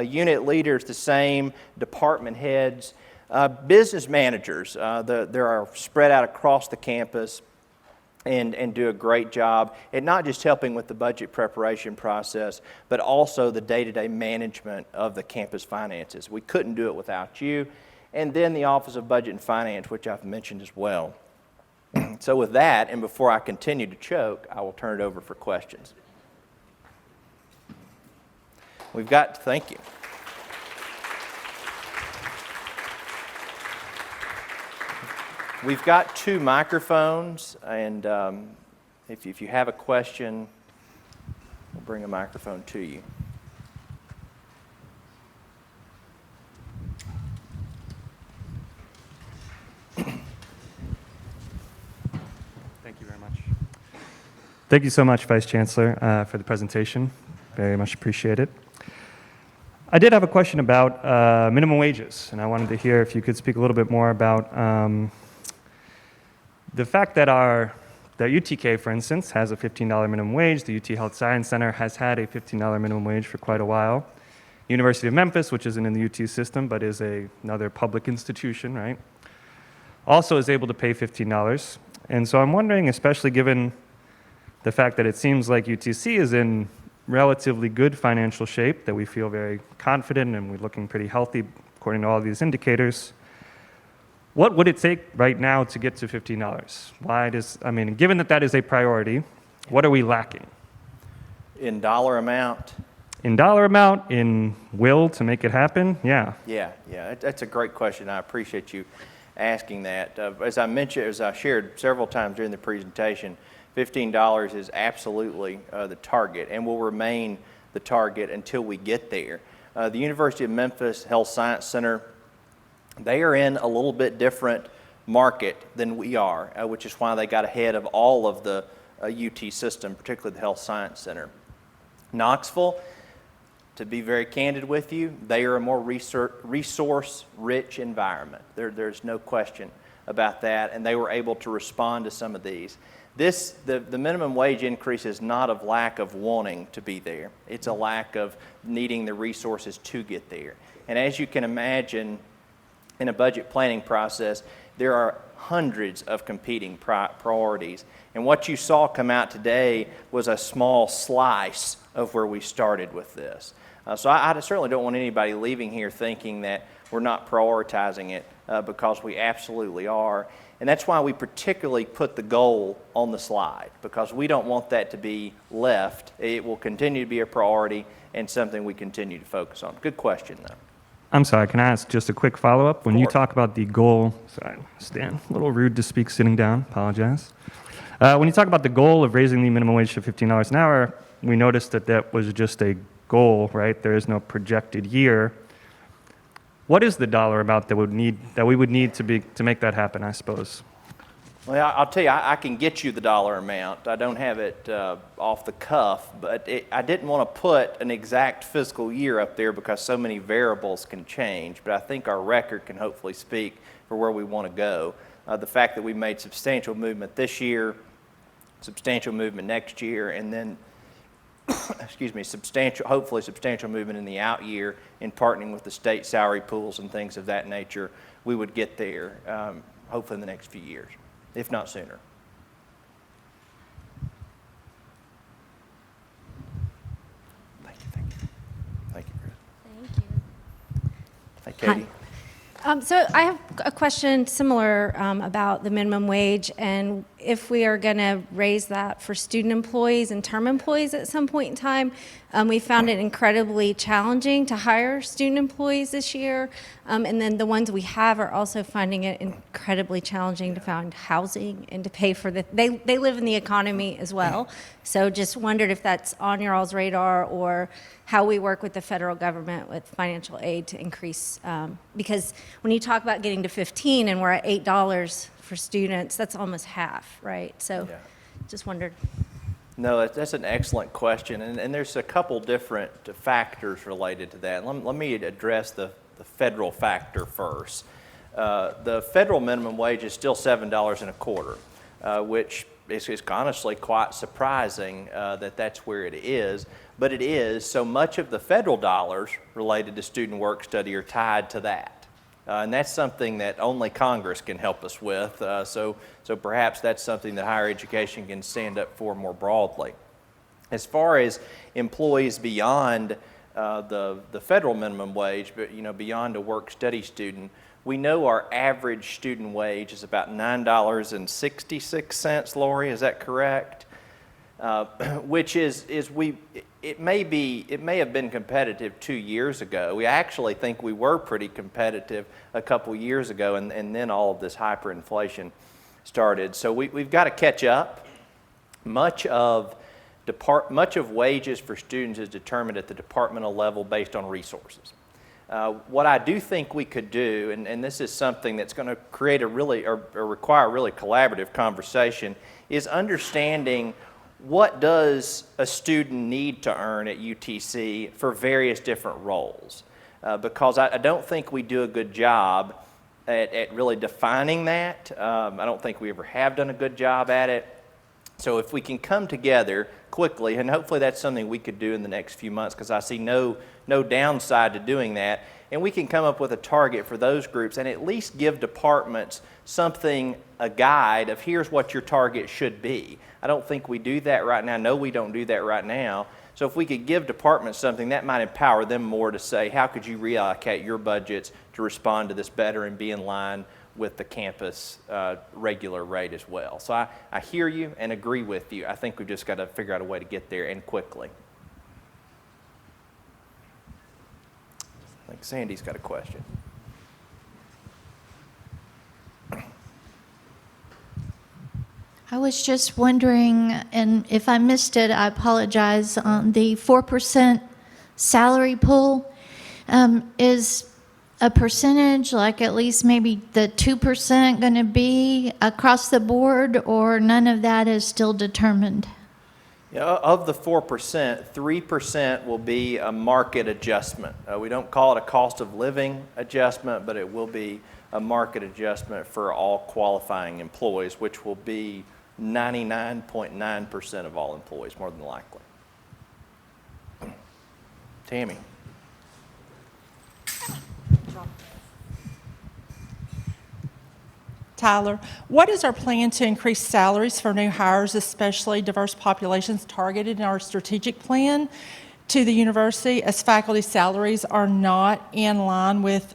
Unit leaders, the same. Department heads. Business managers, they are spread out across the campus and do a great job at not just helping with the budget preparation process, but also the day-to-day management of the campus finances. We couldn't do it without you. And then the Office of Budget and Finance, which I've mentioned as well. So with that, and before I continue to choke, I will turn it over for questions. Thank you. We've got 2 microphones, and if you have a question, we'll bring a microphone to you. Thank you so much, Vice Chancellor, for the presentation. Very much appreciate it. I did have a question about minimum wages, and I wanted to hear if you could speak a little bit more about the fact that that UTK, for instance, has a $15 minimum wage. The UT Health Science Center has had a $15 minimum wage for quite a while. University of Memphis, which isn't in the UT system, but is another public institution, right, also is able to pay $15. And so I'm wondering, especially given the fact that it seems like UTC is in relatively good financial shape, that we feel very confident and we're looking pretty healthy according to all these indicators, what would it take right now to get to $15? Given that is a priority, what are we lacking? In dollar amount? In dollar amount, in will to make it happen, yeah. Yeah, that's a great question. I appreciate you asking that. As I shared several times during the presentation, $15 is absolutely the target and will remain the target until we get there. The University of Memphis Health Science Center, they are in a little bit different market than we are, which is why they got ahead of all of the UT system, particularly the Health Science Center. Knoxville, to be very candid with you, they are a more resource-rich environment. There's no question about that, and they were able to respond to some of these. The minimum wage increase is not of lack of wanting to be there. It's a lack of needing the resources to get there. And as you can imagine, in a budget planning process, there are hundreds of competing priorities. And what you saw come out today was a small slice of where we started with this. So I certainly don't want anybody leaving here thinking that we're not prioritizing it, because we absolutely are. And that's why we particularly put the goal on the slide, because we don't want that to be left. It will continue to be a priority and something we continue to focus on. Good question, though. I'm sorry, can I ask just a quick follow-up? When you talk about the goal, sorry, Stan, a little rude to speak sitting down, apologize. When you talk about the goal of raising the minimum wage to $15 an hour, we noticed that was just a goal, right? There is no projected year. What is the dollar amount that we would need to make that happen, I suppose? Well, I'll tell you, I can get you the dollar amount. I don't have it off the cuff, but I didn't want to put an exact fiscal year up there because so many variables can change, but I think our record can hopefully speak for where we want to go. The fact that we made substantial movement this year, substantial movement next year, and then excuse me, hopefully substantial movement in the out year in partnering with the state salary pools and things of that nature, we would get there, hopefully in the next few years, if not sooner. Thank you. Thank you, Chris. Thank you. Thank Katie. So I have a question similar about the minimum wage, and if we are going to raise that for student employees and term employees at some point in time. We found it incredibly challenging to hire student employees this year, and then the ones we have are also finding it incredibly challenging to find housing and to pay for they live in the economy as well. So just wondered if that's on your all's radar, or how we work with the federal government with financial aid to increase, because when you talk about getting to 15 and we're at $8 for students, that's almost half, right? So Yeah. just wondered. No, that's an excellent question, and there's a couple different factors related to that. Let me address the federal factor first. The federal minimum wage is still $7.25, which is honestly quite surprising that that's where it is, but it is. So much of the federal dollars related to student work study are tied to that. And that's something that only Congress can help us with. So perhaps that's something that higher education can stand up for more broadly. As far as employees beyond the federal minimum wage, but beyond a work-study student, we know our average student wage is about $9.66. Lori, is that correct? Which it may have been competitive 2 years ago. We actually think we were pretty competitive a couple years ago, and then all of this hyperinflation started. So we've got to catch up. Much of wages for students is determined at the departmental level based on resources. What I do think we could do, and this is something that's going to create require a really collaborative conversation, is understanding what does a student need to earn at UTC for various different roles? Because I don't think we do a good job at really defining that. I don't think we ever have done a good job at it. So if we can come together quickly, and hopefully that's something we could do in the next few months, because I see no downside to doing that, and we can come up with a target for those groups and at least give departments a guide of here's what your target should be. I don't think we do that right now. No, we don't do that right now. So if we could give departments something, that might empower them more to say, how could you reallocate your budgets to respond to this better and be in line with the campus regular rate as well. So I hear you and agree with you. I think we've just got to figure out a way to get there, and quickly. I think Sandy's got a question. I was just wondering, and if I missed it, I apologize, on the 4% salary pool. Is a percentage, like at least maybe the 2%, going to be across the board, or none of that is still determined? Yeah, of the 4%, 3% will be a market adjustment. We don't call it a cost of living adjustment, but it will be a market adjustment for all qualifying employees, which will be 99.9% of all employees, more than likely. Tammy. Tyler, what is our plan to increase salaries for new hires, especially diverse populations targeted in our strategic plan to the university, as faculty salaries are not in line with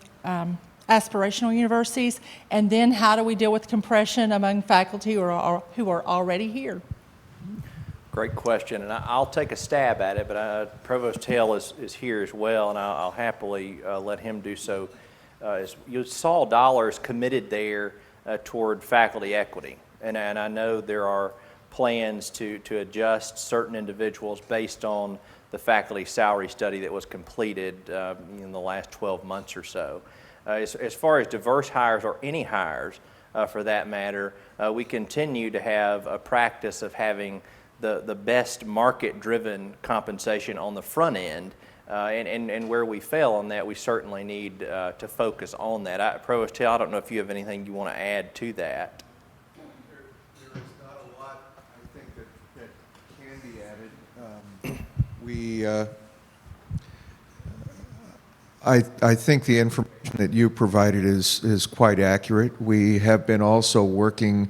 aspirational universities? And then how do we deal with compression among faculty who are already here? Great question, and I'll take a stab at it, but Provost Hale is here as well, and I'll happily let him do so. You saw dollars committed there toward faculty equity, and I know there are plans to adjust certain individuals based on the faculty salary study that was completed in the last 12 months or so. As far as diverse hires, or any hires for that matter, we continue to have a practice of having the best market-driven compensation on the front end, and where we fail on that, we certainly need to focus on that. Provost Hill, I don't know if you have anything you want to add to that. There is not a lot, I think, that can be added. We, I think the information that you provided is quite accurate. We have been also working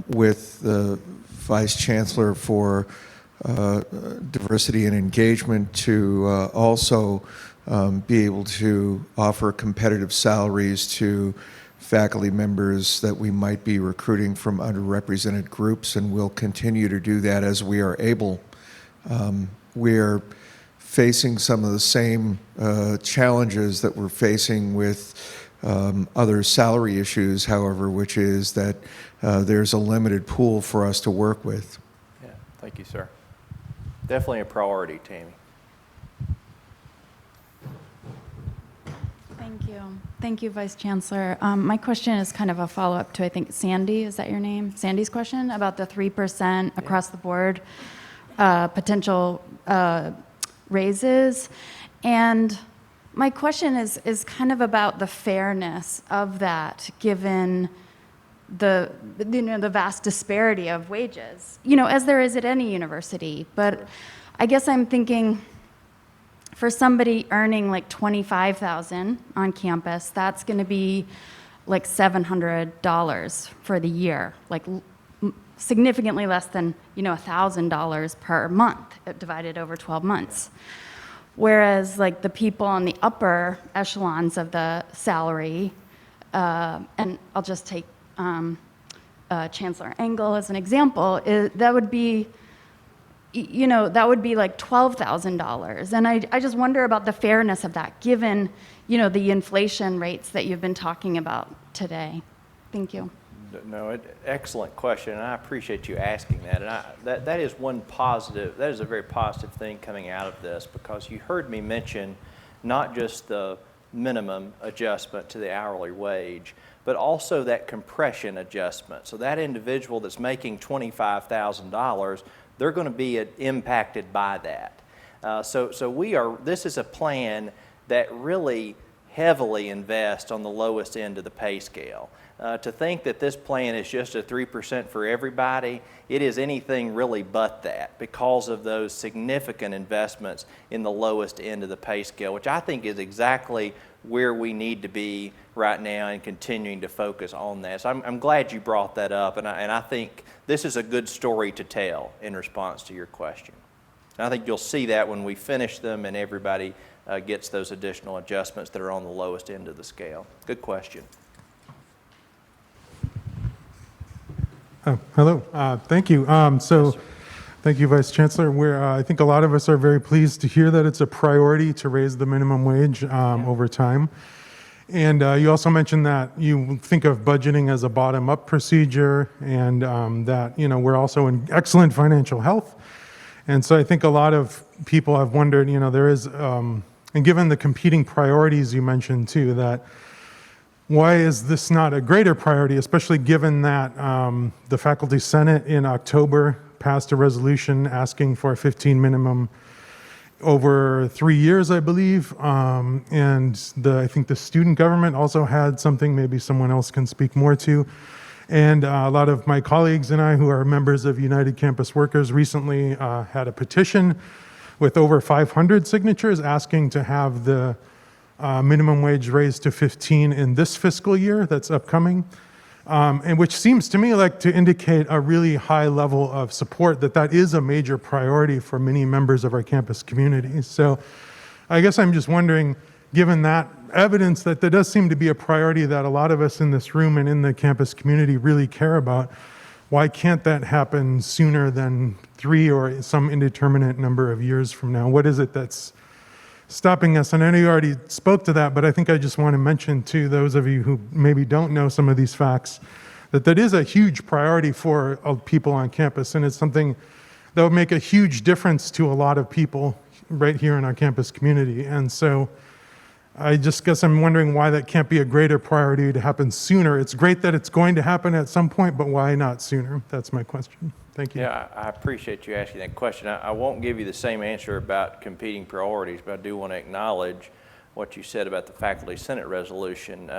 with the Vice Chancellor for Diversity and Engagement to also be able to offer competitive salaries to faculty members that we might be recruiting from underrepresented groups, and we'll continue to do that as we are able. We're facing some of the same challenges that we're facing with other salary issues, however, which is that there's a limited pool for us to work with. Yeah, thank you, sir. Definitely a priority, Tammy. Thank you. Thank you, Vice Chancellor. My question is kind of a follow-up to, I think, Sandy, is that your name? Sandy's question about the 3% across the board potential raises. And my question is kind of about the fairness of that, given the vast disparity of wages, as there is at any university. But I guess I'm thinking, for somebody earning like $25,000 on campus, that's going to be like $700 for the year, like significantly less than $1,000 per month divided over 12 months. Whereas like the people on the upper echelons of the salary, and I'll just take Chancellor Engel as an example, that would be like $12,000. And I just wonder about the fairness of that, given, the inflation rates that you've been talking about today. Thank you. No, excellent question, and I appreciate you asking that. And that is one positive, that is a very positive thing coming out of this, because you heard me mention not just the minimum adjustment to the hourly wage, but also that compression adjustment. So that individual that's making $25,000, they're going to be impacted by that. So this is a plan that really heavily invests on the lowest end of the pay scale. To think that this plan is just a 3% for everybody, it is anything really but that, because of those significant investments in the lowest end of the pay scale, which I think is exactly where we need to be right now and continuing to focus on that. So I'm glad you brought that up, and I think this is a good story to tell in response to your question. And I think you'll see that when we finish them and everybody gets those additional adjustments that are on the lowest end of the scale. Good question. Oh, hello. Thank you. Thank you, Vice Chancellor. I think a lot of us are very pleased to hear that it's a priority to raise the minimum wage over time. And you also mentioned that you think of budgeting as a bottom-up procedure, and that we're also in excellent financial health. And so I think a lot of people have wondered, there is, and given the competing priorities you mentioned too, that why is this not a greater priority, especially given that the Faculty Senate in October passed a resolution asking for a 15 minimum over 3 years, I believe. And I think the student government also had something, maybe someone else can speak more to. And a lot of my colleagues and I, who are members of United Campus Workers, recently had a petition with over 500 signatures asking to have the minimum wage raised to 15 in this fiscal year that's upcoming, and which seems to me like to indicate a really high level of support that is a major priority for many members of our campus community. So I guess I'm just wondering, given that evidence that there does seem to be a priority that a lot of us in this room and in the campus community really care about, why can't that happen sooner than 3 or some indeterminate number of years from now? What is it that's stopping us? And I know you already spoke to that, but I think I just want to mention to those of you who maybe don't know some of these facts, that is a huge priority for people on campus, and it's something that would make a huge difference to a lot of people right here in our campus community. And so I just guess I'm wondering why that can't be a greater priority to happen sooner. It's great that it's going to happen at some point, but why not sooner? That's my question. Thank you. Yeah, I appreciate you asking that question. I won't give you the same answer about competing priorities, but I do want to acknowledge what you said about the Faculty Senate resolution.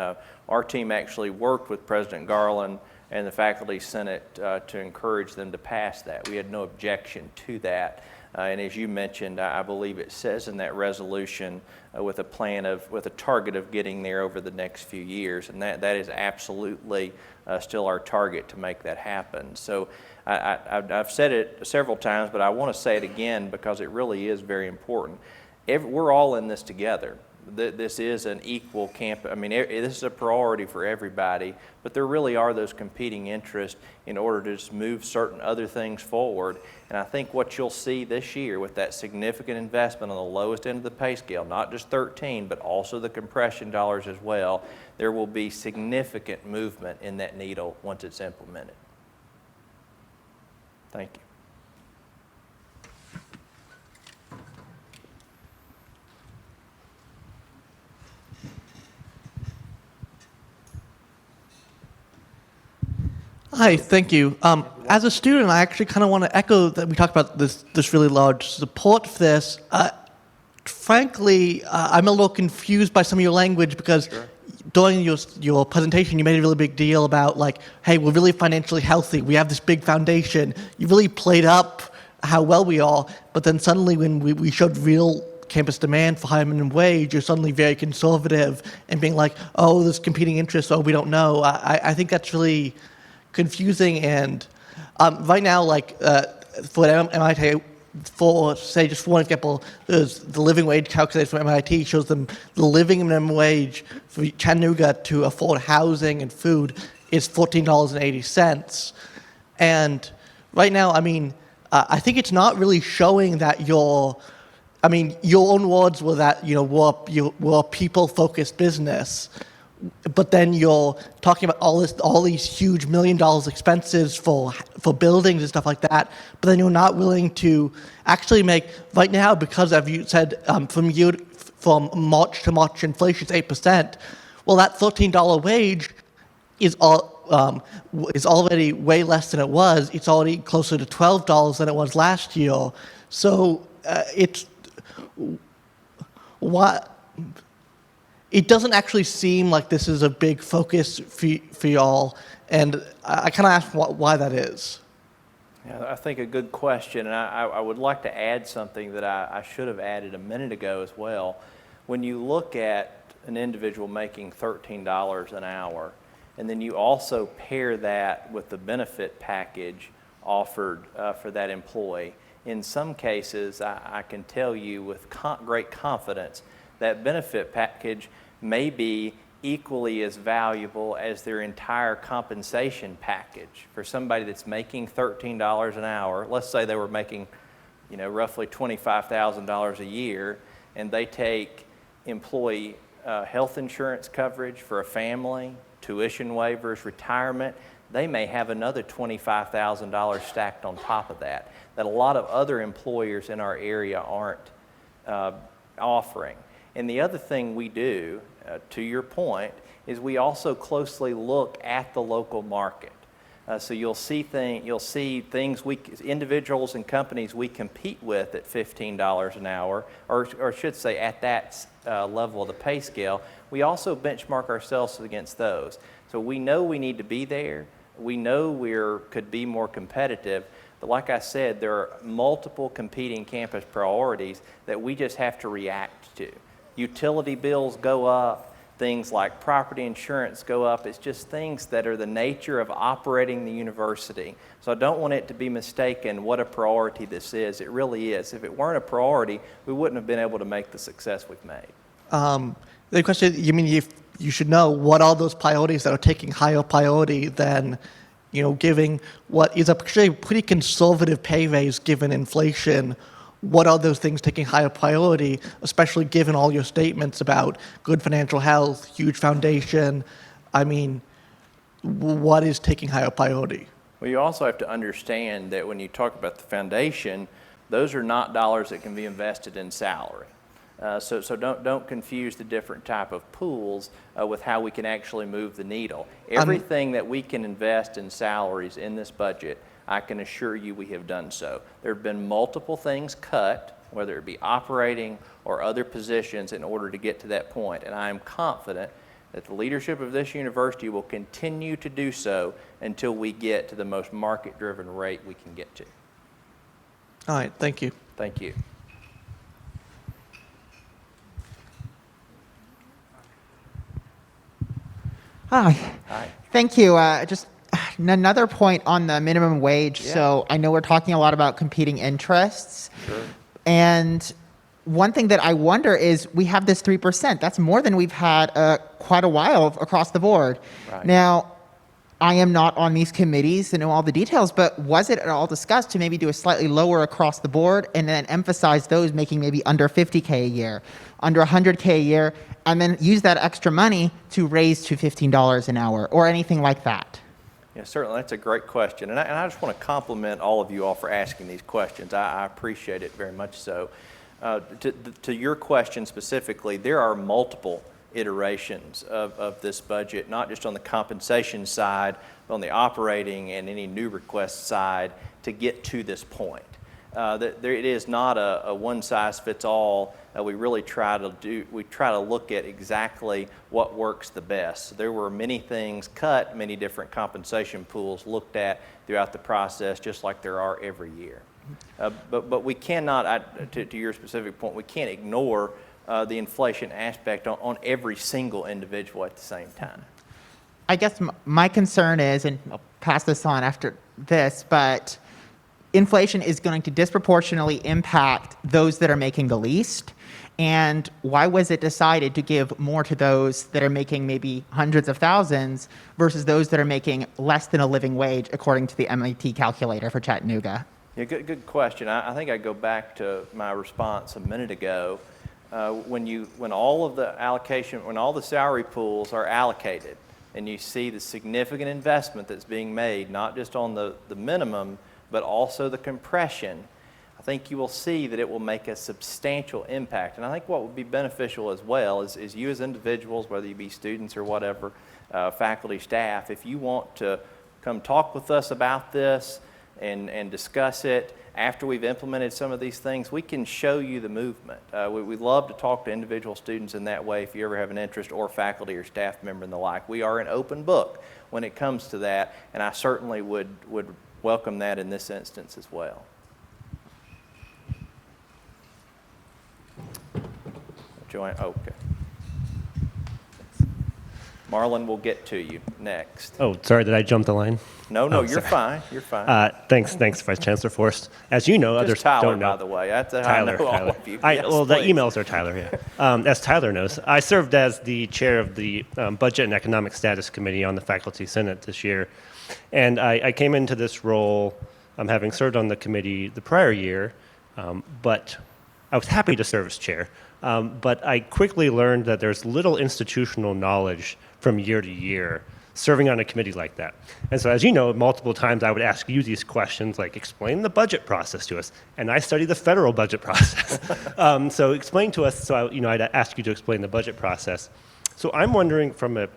Our team actually worked with President Garland and the Faculty Senate to encourage them to pass that. We had no objection to that. And as you mentioned, I believe it says in that resolution with a target of getting there over the next few years, and that is absolutely still our target to make that happen. So I've said it several times, but I want to say it again because it really is very important. We're all in this together. This is an equal camp. I mean, this is a priority for everybody, but there really are those competing interests in order to just move certain other things forward. And I think what you'll see this year with that significant investment on the lowest end of the pay scale, not just 13, but also the compression dollars as well, there will be significant movement in that needle once it's implemented. Thank you. Hi, thank you. As a student, I actually kind of want to echo that we talked about this really large support for this. Frankly, I'm a little confused by some of your language because during your presentation, you made a really big deal about like, hey, we're really financially healthy. We have this big foundation. You really played up how well we are, but then suddenly when we showed real campus demand for higher minimum wage, you're suddenly very conservative and being like, oh, there's competing interests, oh, we don't know. I think that's really confusing. And right now, like for MIT, for say just for one example, there's the living wage calculated from MIT shows them the living minimum wage for Chattanooga to afford housing and food is $14.80. And right now, I mean, I think it's not really showing that your own words were that we're a people-focused business. But then you're talking about all these huge $1 million expenses for buildings and stuff like that. But then you're not willing to actually make right now, because as you said, from March to March inflation is 8%. Well, that $13 wage is already way less than it was. It's already closer to $12 than it was last year. So it doesn't actually seem like this is a big focus for y'all, and I kind of ask why that is. Yeah, I think a good question, and I would like to add something that I should have added a minute ago as well. When you look at an individual making $13 an hour, and then you also pair that with the benefit package offered for that employee, in some cases, I can tell you with great confidence that benefit package may be equally as valuable as their entire compensation package. For somebody that's making $13 an hour, let's say they were making, roughly $25,000 a year, and they take employee health insurance coverage for a family, tuition waivers, retirement, they may have another $25,000 stacked on top of that a lot of other employers in our area aren't offering. And the other thing we do, to your point, is we also closely look at the local market. So you'll see things individuals and companies we compete with at $15 an hour, or I should say at that level of the pay scale. We also benchmark ourselves against those. So we know we need to be there. We know we could be more competitive. But like I said, there are multiple competing campus priorities that we just have to react to. Utility bills go up, things like property insurance go up. It's just things that are the nature of operating the university. So I don't want it to be mistaken what a priority this is. It really is. If it weren't a priority, we wouldn't have been able to make the success we've made. The question, you should know what are those priorities that are taking higher priority than giving what is a pretty conservative pay raise given inflation. What are those things taking higher priority, especially given all your statements about good financial health, huge foundation? I mean, what is taking higher priority? Well, you also have to understand that when you talk about the foundation, those are not dollars that can be invested in salary. So don't confuse the different type of pools with how we can actually move the needle. Everything that we can invest in salaries in this budget, I can assure you we have done so. There have been multiple things cut, whether it be operating or other positions, in order to get to that point. And I am confident that the leadership of this university will continue to do so until we get to the most market-driven rate we can get to. All right, thank you. Thank you. Hi. Hi. Thank you. Just another point on the minimum wage. Yeah. So I know we're talking a lot about competing interests. Sure. And one thing that I wonder is we have this 3%. That's more than we've had quite a while across the board. Right. Now, I am not on these committees and know all the details, but was it at all discussed to maybe do a slightly lower across the board and then emphasize those making maybe under 50K a year, under 100K a year, and then use that extra money to raise to $15 an hour or anything like that? Yeah, certainly. That's a great question. And I just want to compliment all of you all for asking these questions. I appreciate it very much so. To your question specifically, there are multiple iterations of this budget, not just on the compensation side, but on the operating and any new request side to get to this point. It is not a one-size-fits-all. We really try to look at exactly what works the best. So there were many things cut, many different compensation pools looked at throughout the process, just like there are every year. But we cannot, to your specific point, we can't ignore the inflation aspect on every single individual at the same time. I guess my concern is, and I'll pass this on after this, but inflation is going to disproportionately impact those that are making the least. And why was it decided to give more to those that are making maybe hundreds of thousands versus those that are making less than a living wage, according to the MIT calculator for Chattanooga? Yeah, good question. I think I go back to my response a minute ago. When all of the allocation, when all the salary pools are allocated, and you see the significant investment that's being made, not just on the minimum, but also the compression, I think you will see that it will make a substantial impact. And I think what would be beneficial as well is you as individuals, whether you be students or whatever, faculty, staff, if you want to come talk with us about this and discuss it after we've implemented some of these things, we can show you the movement. We'd love to talk to individual students in that way if you ever have an interest, or faculty or staff member and the like. We are an open book when it comes to that, and I certainly would welcome that in this instance as well. Joanne, okay. Marlon will get to you next. Oh, sorry, did I jump the line? No, Oh, you're sorry. fine. You're fine. Thanks, Vice Chancellor Forrest. As you know, Just others Tyler, don't know. by the way. That's how Tyler, I know Tyler. all of you. Yes, Well, the please. emails are Tyler, yeah. As Tyler knows, I served as the chair of the Budget and Economic Status Committee on the Faculty Senate this year. And I came into this role having served on the committee the prior year, but I was happy to serve as chair. But I quickly learned that there's little institutional knowledge from year to year serving on a committee like that. And so, as you know, multiple times I would ask you these questions like, explain the budget process to us. And I study the federal budget process. So explain to us, so I'd ask you to explain the budget process. So I'm wondering, from a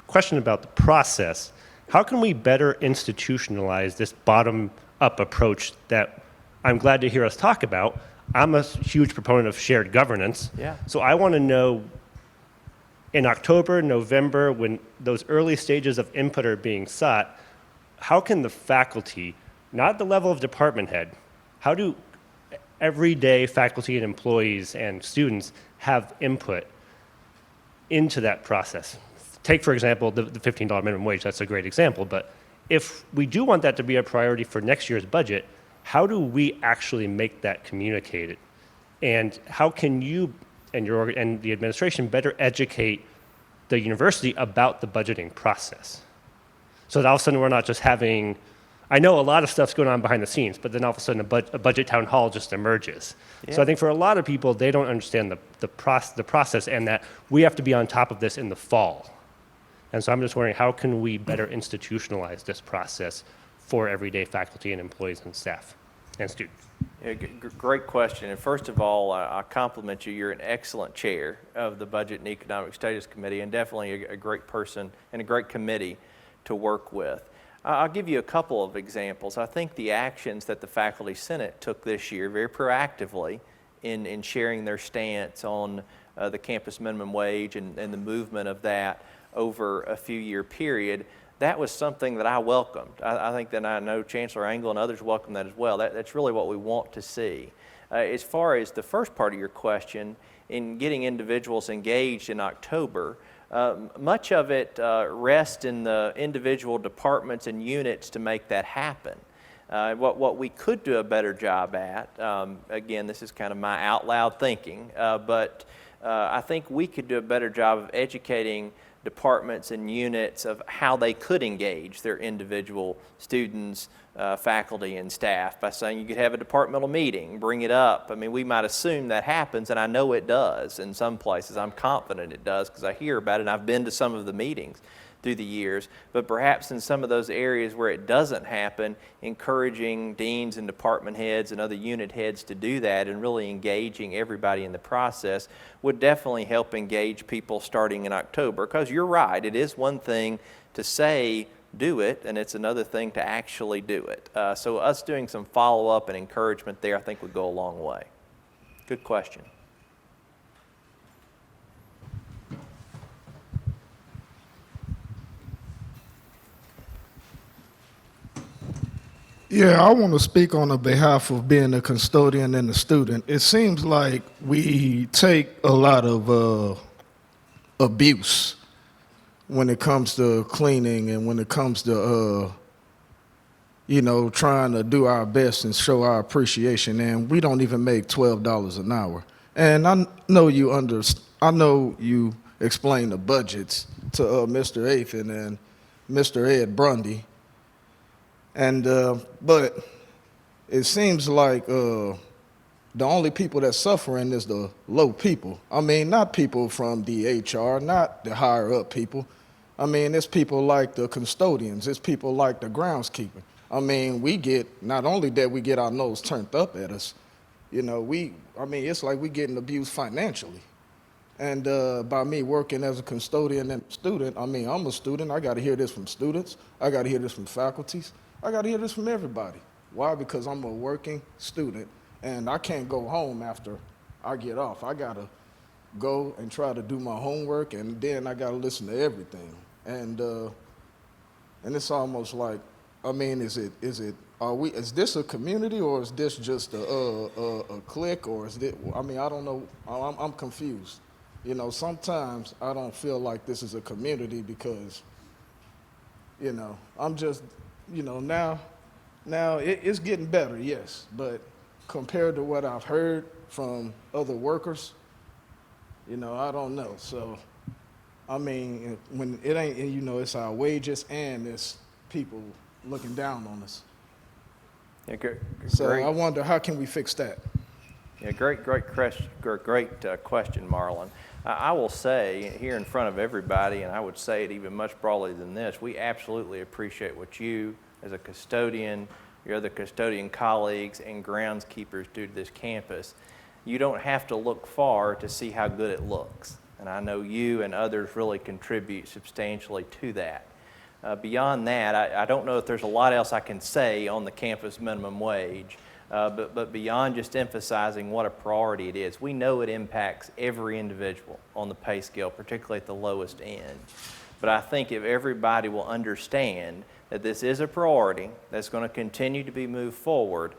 question about the process, how can we better institutionalize this bottom-up approach that I'm glad to hear us talk about? I'm a huge proponent of shared governance. Yeah. So I want to know, in October, November, when those early stages of input are being sought, how can the faculty, not at the level of department head, how do everyday faculty and employees and students have input into that process? Take, for example, the $15 minimum wage. That's a great example. But if we do want that to be a priority for next year's budget, how do we actually make that communicated? And how can you and the administration better educate the university about the budgeting process? So that all of a sudden we're not just having, I know a lot of stuff's going on behind the scenes, but then all of a sudden a budget town hall just emerges. Yeah. So I think for a lot of people, they don't understand the process, and that we have to be on top of this in the fall. And so I'm just wondering, how can we better institutionalize this process for everyday faculty and employees and staff and students? Yeah, great question. And first of all, I compliment you. You're an excellent chair of the Budget and Economic Status Committee, and definitely a great person and a great committee to work with. I'll give you a couple of examples. I think the actions that the Faculty Senate took this year very proactively in sharing their stance on the campus minimum wage and the movement of that over a few-year period, that was something that I welcomed. I think that I know Chancellor Angle and others welcome that as well. That's really what we want to see. As far as the first part of your question, in getting individuals engaged in October, much of it rests in the individual departments and units to make that happen. What we could do a better job at, again, this is kind of my out loud thinking, but I think we could do a better job of educating departments and units of how they could engage their individual students, faculty, and staff by saying you could have a departmental meeting, bring it up. I mean, we might assume that happens, and I know it does in some places. I'm confident it does because I hear about it, and I've been to some of the meetings through the years, but perhaps in some of those areas where it doesn't happen, encouraging deans and department heads and other unit heads to do that and really engaging everybody in the process would definitely help engage people starting in October. Because you're right, it is one thing to say do it, and it's another thing to actually do it. So us doing some follow-up and encouragement there, I think would go a long way. Good question. Yeah, I want to speak on the behalf of being a custodian and a student. It seems like we take a lot of abuse when it comes to cleaning and when it comes to, trying to do our best and show our appreciation. And we don't even make $12 an hour. And I know you explained the budgets to Mr. Athan and Mr. Ed Brundy. And but it seems like the only people that suffering is the low people. I mean, not people from the HR, not the higher up people. I mean, it's people like the custodians. It's people like the groundskeeper. I mean, not only that we get our nose turned up at us, it's like we getting abused financially. And by me working as a custodian and student, I mean, I'm a student. I got to hear this from students. I got to hear this from faculties. I got to hear this from everybody. Why? Because I'm a working student, and I can't go home after I get off. I got to go and try to do my homework, and then I got to listen to everything. And it's almost like, I mean, is this a community, or is this just a clique, or is this, I mean, I don't know. I'm confused. Sometimes I don't feel like this is a community because, I'm just, now it's getting better, yes, but compared to what I've heard from other workers, I don't know. So, I mean, when it ain't, it's our wages and it's people looking down on us. Yeah, great. So I wonder, how can we fix that? Yeah, great question, Marlon. I will say here in front of everybody, and I would say it even much broadly than this, we absolutely appreciate what you, as a custodian, your other custodian colleagues, and groundskeepers do to this campus. You don't have to look far to see how good it looks. And I know you and others really contribute substantially to that. Beyond that, I don't know if there's a lot else I can say on the campus minimum wage. But beyond just emphasizing what a priority it is, we know it impacts every individual on the pay scale, particularly at the lowest end. But I think if everybody will understand that this is a priority that's going to continue to be moved forward,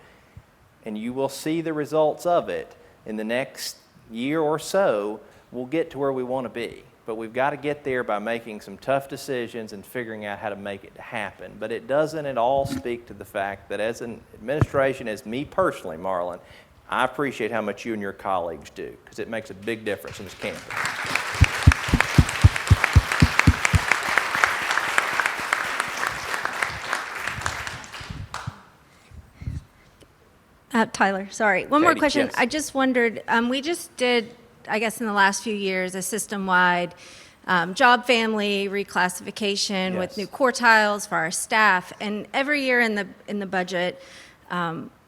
and you will see the results of it in the next year or so, we'll get to where we want to be. But we've got to get there by making some tough decisions and figuring out how to make it happen. But it doesn't at all speak to the fact that as an administration, as me personally, Marlon, I appreciate how much you and your colleagues do, because it makes a big difference in this campus. Tyler, sorry. One more Katie, question. yes. I just wondered, we just did, I guess in the last few years, a system-wide job family reclassification with new quartiles for our staff. And every year in the budget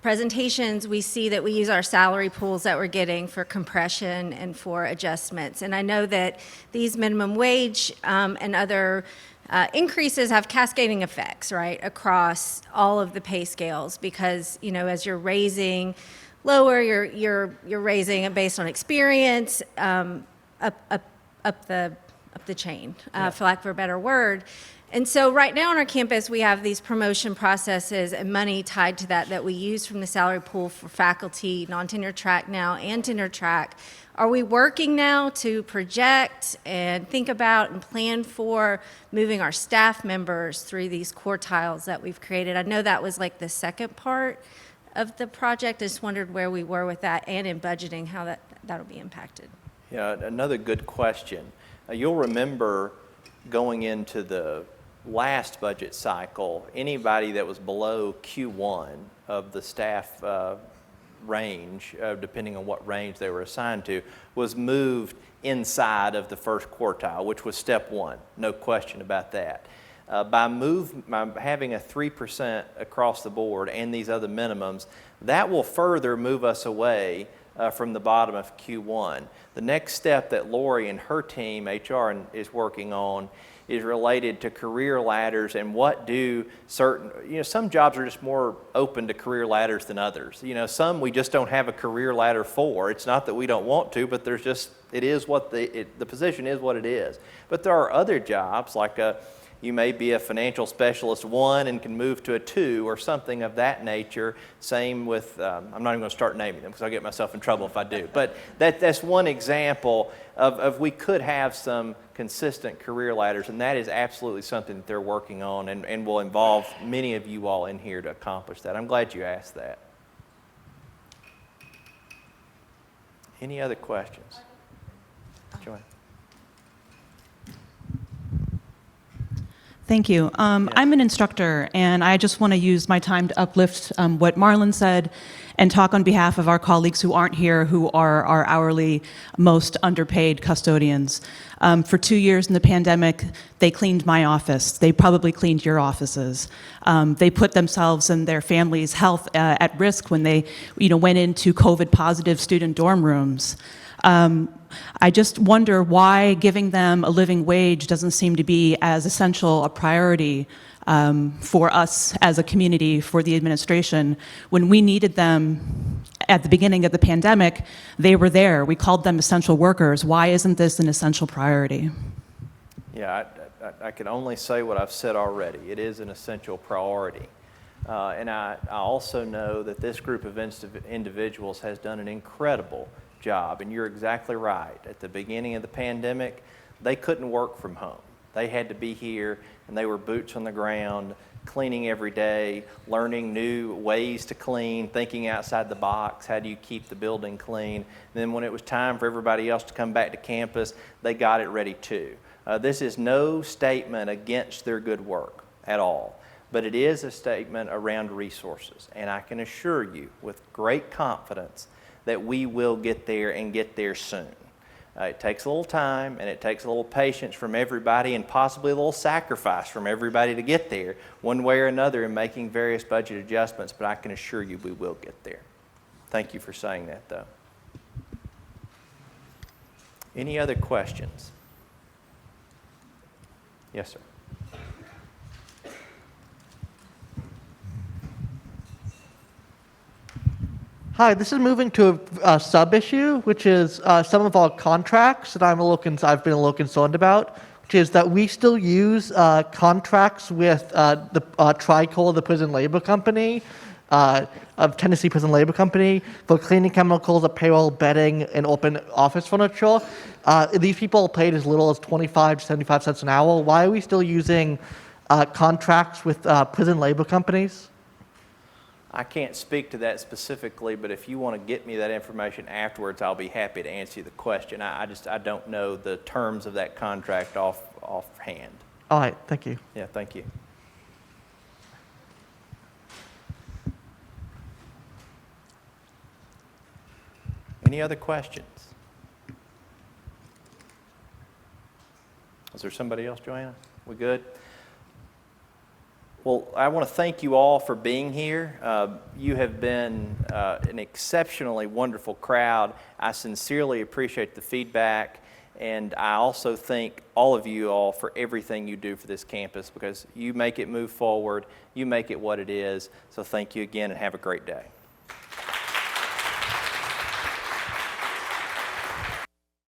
presentations, we see that we use our salary pools that we're getting for compression and for adjustments. And I know that these minimum wage and other increases have cascading effects, right, across all of the pay scales, because as you're raising lower, you're raising it based on experience up the chain, for lack of a better word. And so right now on our campus, we have these promotion processes and money tied to that we use from the salary pool for faculty, non-tenure track now, and tenure track. Are we working now to project and think about and plan for moving our staff members through these quartiles that we've created? I know that was like the second part of the project. I just wondered where we were with that and in budgeting, how that'll be impacted. Yeah, another good question. You'll remember going into the last budget cycle, anybody that was below Q1 of the staff range, depending on what range they were assigned to, was moved inside of the first quartile, which was step one, no question about that. By having a 3% across the board and these other minimums, that will further move us away from the bottom of Q1. The next step that Lori and her team, HR, is working on is related to career ladders and what do certain, some jobs are just more open to career ladders than others. Some we just don't have a career ladder for. It's not that we don't want to, but there's just, it is what the position is what it is. But there are other jobs like you may be a financial specialist 1 and can move to a 2 or something of that nature. Same with, I'm not even going to start naming them because I'll get myself in trouble if I do. But that's one example of we could have some consistent career ladders, and that is absolutely something that they're working on and will involve many of you all in here to accomplish that. I'm glad you asked that. Any other questions? Joanne. Thank you. I'm an instructor, and I just want to use my time to uplift what Marlon said and talk on behalf of our colleagues who aren't here, who are our hourly most underpaid custodians. For 2 years in the pandemic, they cleaned my office. They probably cleaned your offices. They put themselves and their families' health at risk when they went into COVID-positive student dorm rooms. I just wonder why giving them a living wage doesn't seem to be as essential a priority for us as a community, for the administration. When we needed them at the beginning of the pandemic, they were there. We called them essential workers. Why isn't this an essential priority? Yeah, I can only say what I've said already. It is an essential priority. And I also know that this group of individuals has done an incredible job, and you're exactly right. At the beginning of the pandemic, they couldn't work from home. They had to be here, and they were boots on the ground, cleaning every day, learning new ways to clean, thinking outside the box. How do you keep the building clean? And then when it was time for everybody else to come back to campus, they got it ready too. This is no statement against their good work at all, but it is a statement around resources. And I can assure you with great confidence that we will get there and get there soon. It takes a little time and it takes a little patience from everybody and possibly a little sacrifice from everybody to get there one way or another in making various budget adjustments, but I can assure you we will get there. Thank you for saying that though. Any other questions? Yes, sir. Hi, this is moving to a sub-issue, which is some of our contracts that I've been a little concerned about, which is that we still use contracts with the Tricol, the prison labor company, of Tennessee Prison Labor Company, for cleaning chemicals, apparel, bedding, and open office furniture. These people are paid as little as 25 to 75 cents an hour. Why are we still using contracts with prison labor companies? I can't speak to that specifically, but if you want to get me that information afterwards, I'll be happy to answer the question. I don't know the terms of that contract offhand. All right, thank you. Yeah, thank you. Any other questions? Is there somebody else, Joanna? We good? Well, I want to thank you all for being here. You have been an exceptionally wonderful crowd. I sincerely appreciate the feedback, and I also thank all of you all for everything you do for this campus because you make it move forward. You make it what it is. So thank you again, and have a great day.